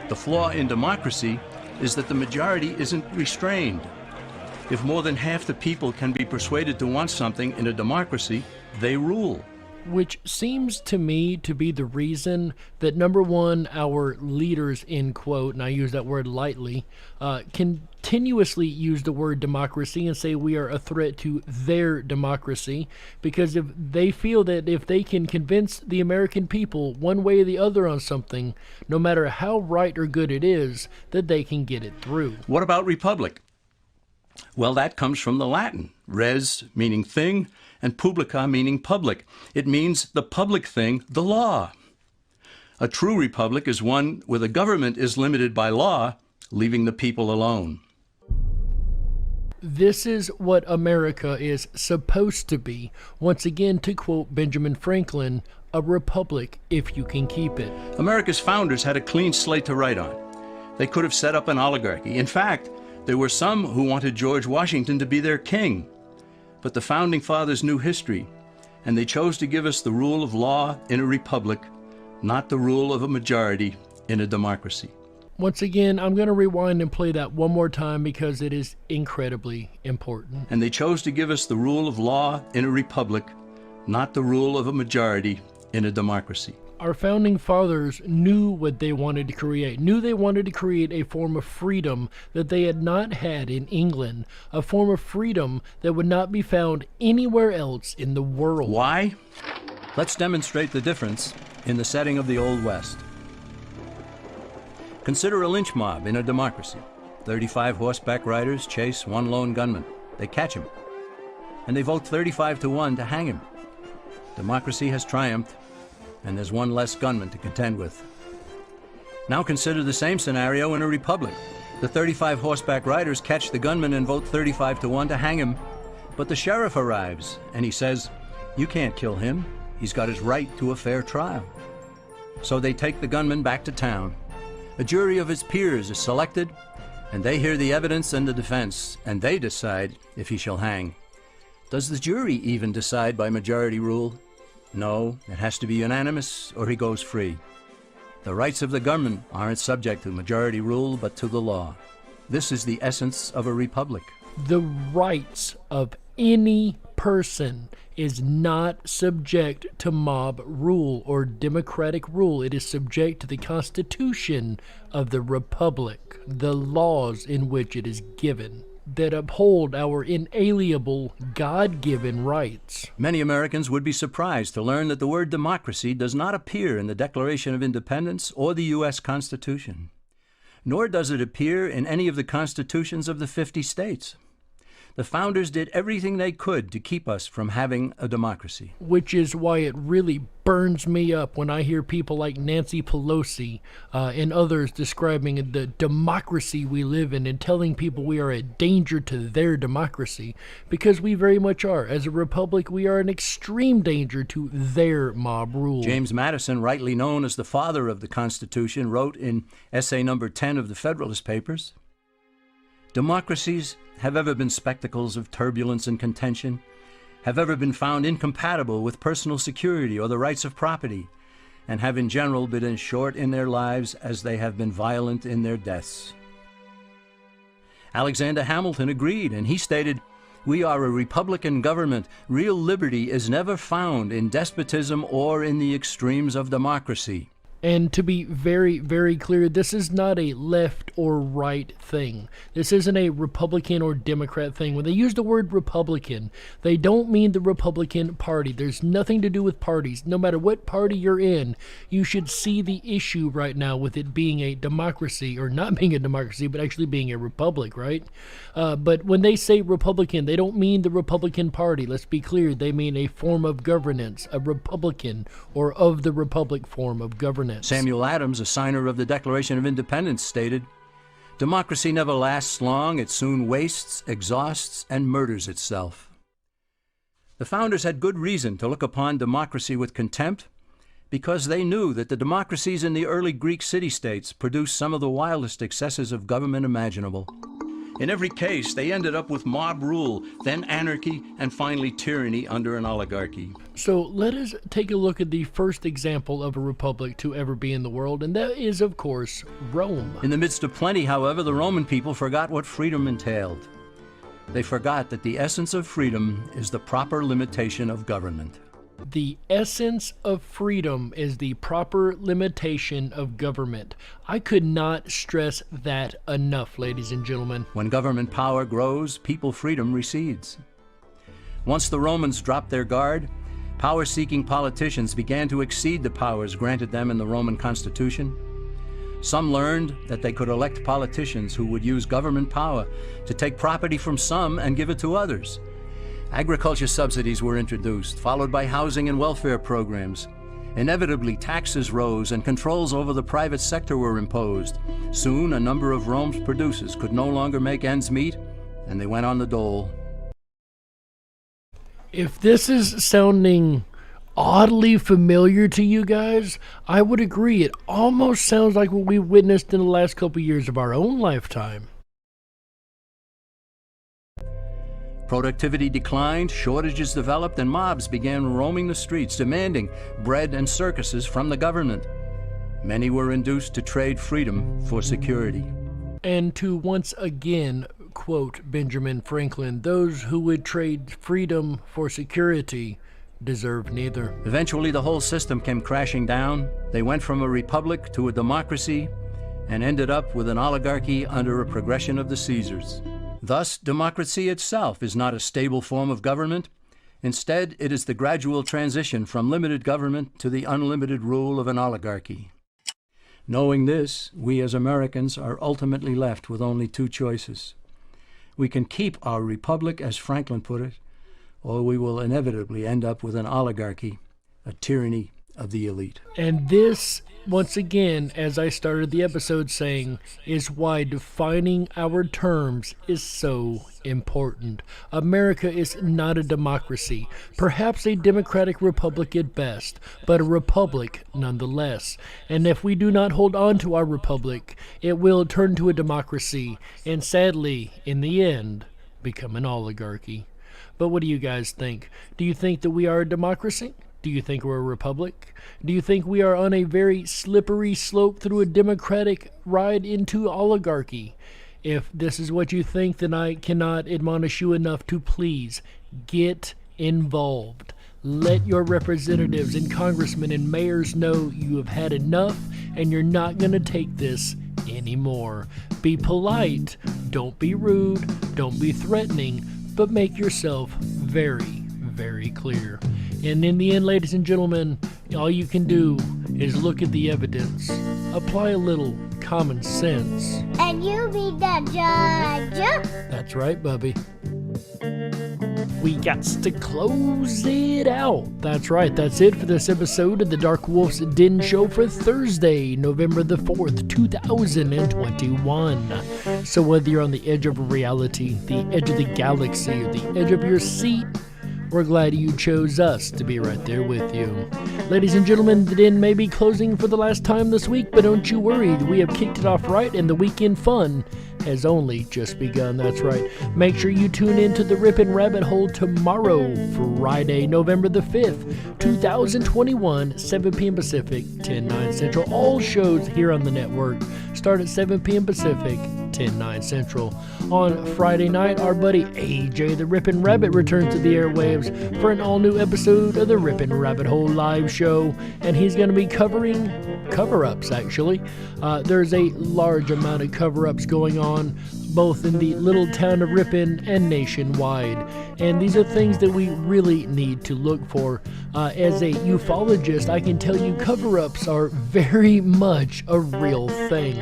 The flaw in democracy is that the majority isn't restrained. If more than half the people can be persuaded to want something in a democracy, they rule. Which seems to me to be the reason that, number one, our leaders, in quote, and I use that word lightly, continuously use the word democracy and say we are a threat to their democracy, because if they feel that if they can convince the American people one way or the other on something, no matter how right or good it is, that they can get it through. What about republic? Well, that comes from the Latin, res meaning thing, and publica meaning public. It means the public thing, the law. A true republic is one where the government is limited by law, leaving the people alone. This is what America is supposed to be. Once again, to quote Benjamin Franklin, a republic if you can keep it. America's founders had a clean slate to write on. They could have set up an oligarchy. In fact, there were some who wanted George Washington to be their king. But the Founding Fathers knew history, and they chose to give us the rule of law in a republic, not the rule of a majority in a democracy. Once again, I'm going to rewind and play that one more time because it is incredibly important. And they chose to give us the rule of law in a republic, not the rule of a majority in a democracy. Our founding fathers knew what they wanted to create, knew they wanted to create a form of freedom that they had not had in England, a form of freedom that would not be found anywhere else in the world. Why? Let's demonstrate the difference in the setting of the Old West. Consider a lynch mob in a democracy. 35 horseback riders chase one lone gunman. They catch him, and they vote 35-1 to hang him. Democracy has triumphed, and there's one less gunman to contend with. Now consider the same scenario in a republic. The 35 horseback riders catch the gunman and vote 35-1 to hang him, but the sheriff arrives, and he says, "You can't kill him. He's got his right to a fair trial." So they take the gunman back to town. A jury of his peers is selected, and they hear the evidence and the defense, and they decide if he shall hang. Does the jury even decide by majority rule? No, it has to be unanimous or he goes free. The rights of the gunman aren't subject to majority rule, but to the law. This is the essence of a republic. The rights of any person is not subject to mob rule or democratic rule. It is subject to the Constitution of the Republic, the laws in which it is given. that uphold our inalienable, God-given rights. Many Americans would be surprised to learn that the word democracy does not appear in the Declaration of Independence or the U.S. Constitution, nor does it appear in any of the constitutions of the 50 states. The founders did everything they could to keep us from having a democracy. Which is why it really burns me up when I hear people like Nancy Pelosi and others describing the democracy we live in and telling people we are a danger to their democracy, because we very much are. As a republic, we are an extreme danger to their mob rule. James Madison, rightly known as the father of the Constitution, wrote in essay number 10 of the Federalist Papers, "Democracies have ever been spectacles of turbulence and contention, have ever been found incompatible with personal security or the rights of property, and have in general been as short in their lives as they have been violent in their deaths." Alexander Hamilton agreed, and he stated, "We are a republican government. Real liberty is never found in despotism or in the extremes of democracy." And to be very, very clear, this is not a left or right thing. This isn't a Republican or Democrat thing. When they use the word Republican, they don't mean the Republican Party. There's nothing to do with parties. No matter what party you're in, you should see the issue right now with it being a democracy, or not being a democracy, but actually being a republic, right? But when they say Republican, they don't mean the Republican Party. Let's be clear. They mean a form of governance, a Republican or of the Republic form of governance. Samuel Adams, a signer of the Declaration of Independence, stated, "Democracy never lasts long. It soon wastes, exhausts, and murders itself." The founders had good reason to look upon democracy with contempt, because they knew that the democracies in the early Greek city-states produced some of the wildest excesses of government imaginable. In every case, they ended up with mob rule, then anarchy, and finally tyranny under an oligarchy. So let us take a look at the first example of a republic to ever be in the world, and that is, of course, Rome. In the midst of plenty, however, the Roman people forgot what freedom entailed. They forgot that the essence of freedom is the proper limitation of government. The essence of freedom is the proper limitation of government. I could not stress that enough, ladies and gentlemen. When government power grows, people freedom recedes. Once the Romans dropped their guard, power-seeking politicians began to exceed the powers granted them in the Roman Constitution. Some learned that they could elect politicians who would use government power to take property from some and give it to others. Agriculture subsidies were introduced, followed by housing and welfare programs. Inevitably, taxes rose and controls over the private sector were imposed. Soon, a number of Rome's producers could no longer make ends meet, and they went on the dole. If this is sounding oddly familiar to you guys, I would agree. It almost sounds like what we've witnessed in the last couple years of our own lifetime. Productivity declined, shortages developed, and mobs began roaming the streets, demanding bread and circuses from the government. Many were induced to trade freedom for security. And to once again quote Benjamin Franklin, those who would trade freedom for security deserve neither. Eventually, the whole system came crashing down. They went from a republic to a democracy and ended up with an oligarchy under a progression of the Caesars. Thus, democracy itself is not a stable form of government. Instead, it is the gradual transition from limited government to the unlimited rule of an oligarchy. Knowing this, we as Americans are ultimately left with only two choices. We can keep our republic, as Franklin put it, or we will inevitably end up with an oligarchy, a tyranny of the elite. And this, once again, as I started the episode saying, is why defining our terms is so important. America is not a democracy, perhaps a democratic republic at best, but a republic nonetheless. And if we do not hold on to our republic, it will turn to a democracy, and sadly, in the end, become an oligarchy. But what do you guys think? Do you think that we are a democracy? Do you think we're a republic? Do you think we are on a very slippery slope through a democratic ride into oligarchy? If this is what you think, then I cannot admonish you enough to please get involved. Let your representatives and congressmen and mayors know you have had enough and you're not going to take this anymore. Be polite, don't be rude, don't be threatening, but make yourself very, very clear. And in the end, ladies and gentlemen, all you can do is look at the evidence, apply a little common sense. And you be the judge. That's right, Bubby. We got to close it out. That's right, that's it for this episode of the Dark Wolf's Den Show for Thursday, November the 4th, 2021. So whether you're on the edge of reality, the edge of the galaxy, or the edge of your seat, we're glad you chose us to be right there with you. Ladies and gentlemen, the Den may be closing for the last time this week, but don't you worry, we have kicked it off right, and the weekend fun has only just begun. That's right. Make sure you tune in to the Ripon Rabbit Hole tomorrow, Friday, November the 5th, 2021, 7 p.m. Pacific, 10/9 Central. All shows here on the network start at 7 p.m. Pacific, 10/9 Central. On Friday night, our buddy AJ the Ripon Rabbit returns to the airwaves for an all-new episode of the Ripon Rabbit Hole live show, and he's going to be covering cover-ups, actually. There's a large amount of cover-ups going on, both in the little town of Ripon and nationwide. And these are things that we really need to look for. As a ufologist, I can tell you cover-ups are very much a real thing,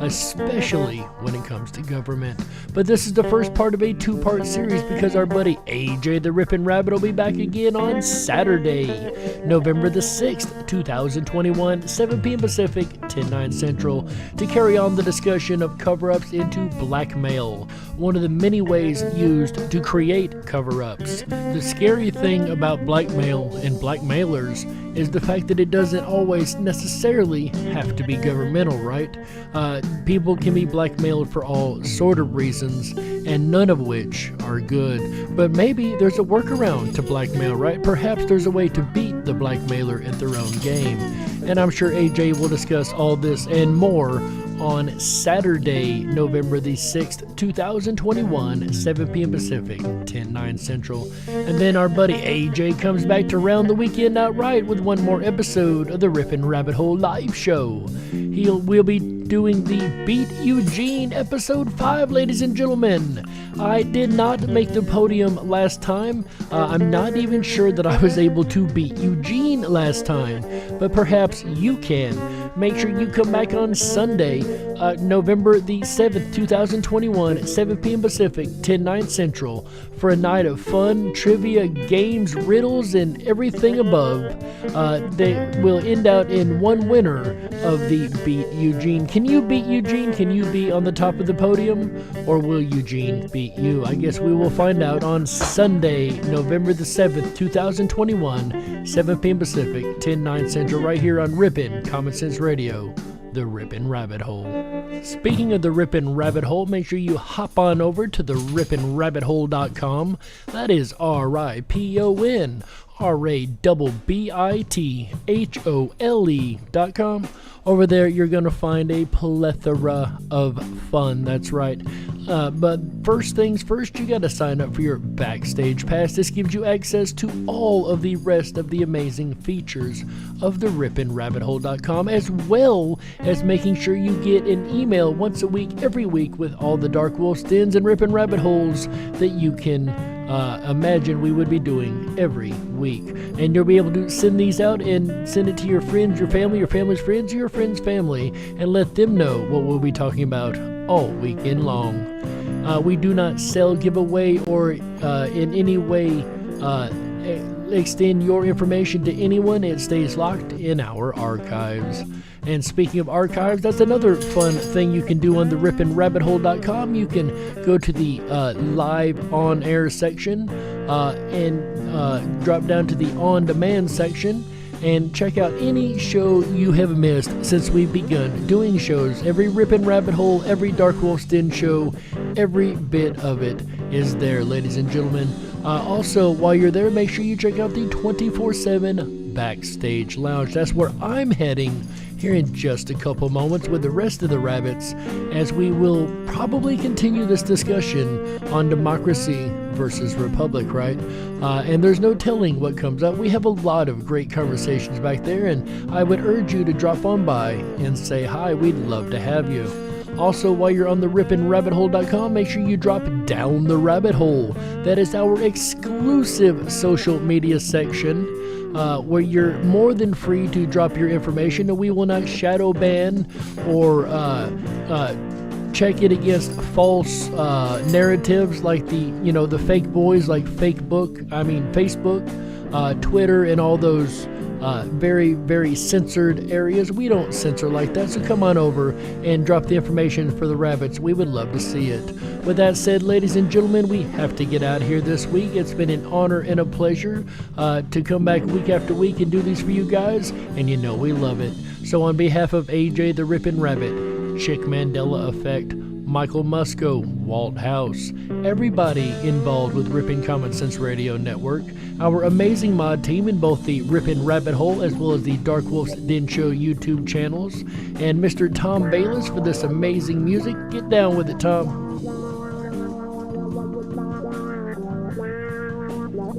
especially when it comes to government. But this is the first part of a two-part series because our buddy AJ the Ripon Rabbit will be back again on Saturday, November the 6th, 2021, 7 p.m. Pacific, 10/9 Central, to carry on the discussion of cover-ups into blackmail, one of the many ways used to create cover-ups. The scary thing about blackmail and blackmailers is the fact that it doesn't always necessarily have to be governmental, right? People can be blackmailed for all sort of reasons, and none of which are good. But maybe there's a workaround to blackmail, right? Perhaps there's a way to beat the blackmailer at their own game. And I'm sure AJ will discuss all this and more on Saturday, November the 6th, 2021, 7 p.m. Pacific, 10/9 Central. And then our buddy AJ comes back to round the weekend out right with one more episode of the Ripon Rabbit Hole live show. We'll be doing the Beat Eugene episode 5, ladies and gentlemen. I did not make the podium last time. I'm not even sure that I was able to beat Eugene last time, but perhaps you can. Make sure you come back on Sunday, November the 7th, 2021, 7 p.m. Pacific, 10/9 Central, for a night of fun, trivia, games, riddles, and everything above. They will end out in one winner of the Beat Eugene. Can you beat Eugene? Can you be on the top of the podium? Or will Eugene beat you? I guess we will find out on Sunday, November the 7th, 2021, 7 p.m. Pacific, 10/9 Central, right here on Ripon Common Sense Radio, the Ripon Rabbit Hole. Speaking of the Ripon Rabbit Hole, make sure you hop on over to the riponrabbithole.com. That is RIPON RABBITHOLE.com. Over there, you're going to find a plethora of fun. That's right. But first things first, you got to sign up for your Backstage Pass. This gives you access to all of the rest of the amazing features of the riponrabbithole.com, as well as making sure you get an email once a week, every week, with all the Dark Wolf's Dens and Ripon Rabbit Holes that you can imagine we would be doing every week. And you'll be able to send these out and send it to your friends, your family, your family's friends, your friend's family, and let them know what we'll be talking about all weekend long. We do not sell, give away, or in any way extend your information to anyone. It stays locked in our archives. And speaking of archives, that's another fun thing you can do on the riponrabbithole.com. You can go to the live on-air section and drop down to the on-demand section and check out any show you have missed since we've begun doing shows. Every Ripon Rabbit Hole, every Dark Wolf's Den show, every bit of it is there, ladies and gentlemen. Also, while you're there, make sure you check out the 24/7 Backstage Lounge. That's where I'm heading here in just a couple moments with the rest of the rabbits, as we will probably continue this discussion on democracy versus republic, right? And there's no telling what comes up. We have a lot of great conversations back there, and I would urge you to drop on by and say hi. We'd love to have you. Also, while you're on the ripinrabbithole.com, make sure you drop Down the Rabbit Hole. That is our exclusive social media section where you're more than free to drop your information, and we will not shadow ban or check it against false narratives like the fake boys like Facebook, Twitter, and all those very, very censored areas. We don't censor like that, so come on over and drop the information for the rabbits. We would love to see it. With that said, ladies and gentlemen, we have to get out of here this week. It's been an honor and a pleasure to come back week after week and do these for you guys, and you know we love it. So on behalf of AJ the Rippin' Rabbit, Chick Mandela Effect, Michael Musco, Walt House, everybody involved with Rippin' Common Sense Radio Network, our amazing mod team in both the Rippin' Rabbit Hole as well as the Dark Wolf's Den Show YouTube channels, and Mr. Tom Bayless for this amazing music. Get down with it, Tom.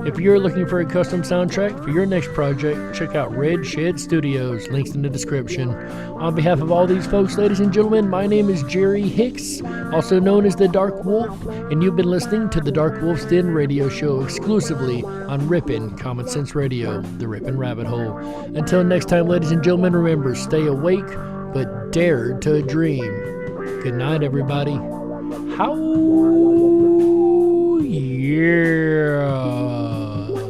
If you're looking for a custom soundtrack for your next project, check out Red Shed Studios, links in the description. On behalf of all these folks, ladies and gentlemen, my name is Jerry Hicks, also known as the Dark Wolf, and you've been listening to the Dark Wolf's Den radio show exclusively on Rippin' Common Sense Radio, the Rippin' Rabbit Hole. Until next time, ladies and gentlemen, remember, stay awake, but dare to dream. Good night, everybody. How? Yeah.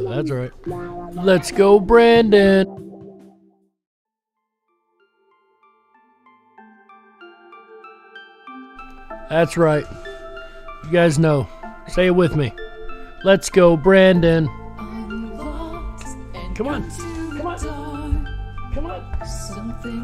That's right. Let's go, Brandon. That's right. You guys know. Say it with me. Let's go, Brandon. Come on. Come on. Come on.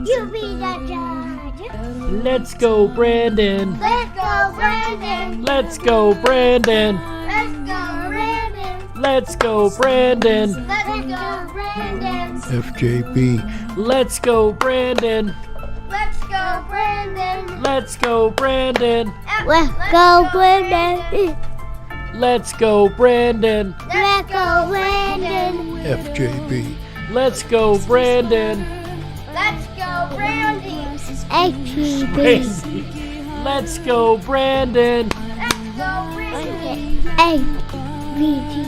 You be the judge. Let's go, Brandon. Let's go, Brandon. Let's go, Brandon. Let's go, Brandon. Let's go, Brandon. Let's go, Brandon. FJB. Let's go, Brandon. Let's go, Brandon. Let's go, Brandon. Let's go, Brandon. Let's go, Brandon. Let's go, Brandon. FJB. Let's go, Brandon. Let's go, Brandon. HPB. Let's go, Brandon. Let's go, Brandon. HPB.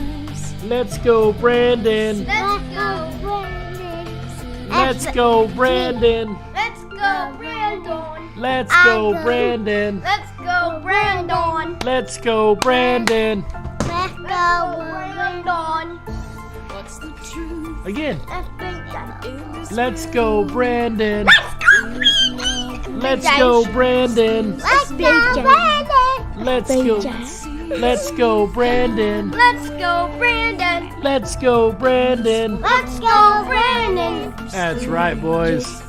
Let's go, Brandon. Let's go, Brandon. Let's go, Brandon. Let's go, Let's go, Brandon. Brandon. Let's go, Brandon. Let's go, Brandon. Let's go, Brandon. What's the truth? Again. Let's Let's go, go, Brandon. Let's Let's go, Brandon. Let's go, Brandon. Let's go. Let's go, Brandon. Let's go, Brandon. Let's go, Brandon. Let's go, Brandon. That's right, boys.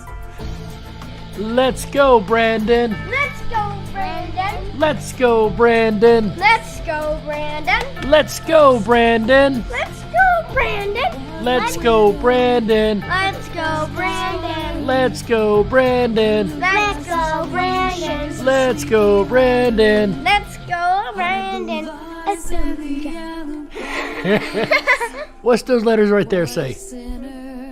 Let's go, Brandon. Let's go, Brandon. Let's go, Brandon. Let's go, Brandon. Let's go, Brandon. Let's go, Brandon. Let's go, Brandon. Let's go, Brandon. Let's go, Brandon. Let's go, Brandon. Let's go, Brandon. Let's go, Brandon. Let's go. What's those letters right there say?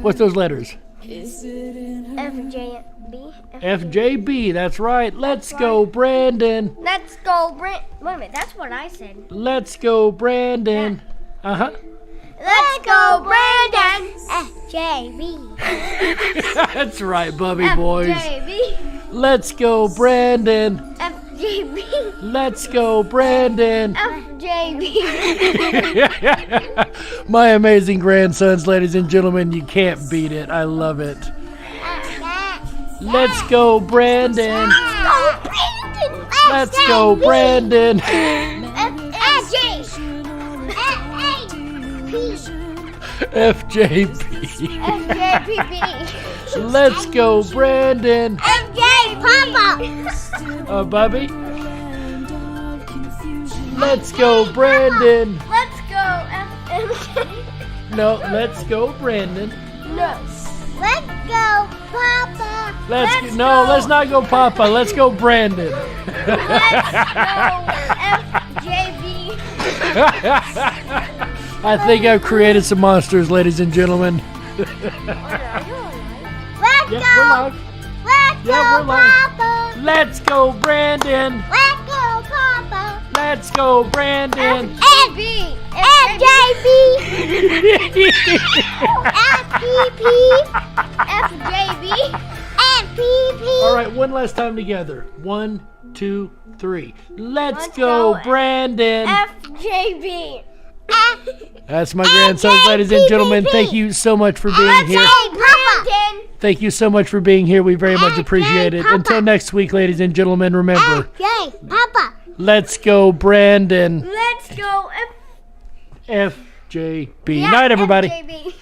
What's those letters? FJB. FJB, that's right. Let's go, Brandon. Let's go, Brandon. Wait a minute, that's what I said. Let's go, Brandon. Uh-huh. Let's go, Brandon. FJB. That's right, Bubby boys. FJB. Let's go, Brandon. FJB. Let's go, Brandon. FJB. My amazing grandsons, ladies and gentlemen, you can't beat it. I love it. Let's go, Brandon. Let's go, Brandon. FJP. FJPB. Let's go, Brandon. FJ Papa. Bubby. Let's go, Brandon. Let's go, FMJ. No, let's go, Brandon. No. Let's go, Papa. Let's not go, Papa. Let's go, Brandon. Let's go, FJB. I think I've created some monsters, ladies and gentlemen. Let's go. Let's Yeah, we're go, live. Papa. Let's go, Brandon. Let's go, Papa. Let's go, Brandon. FJB. FJB. FJB. FPP. All right, one last time together. 1, 2, 3. Let's go, Brandon. FJB. That's my grandson, ladies and gentlemen. Thank you so much for being here. Brandon. Thank you so much for being here. We very much appreciate it. Until next week, ladies and gentlemen, remember, Papa. let's go, Brandon. Let's go, FJB. Night, everybody. FJB.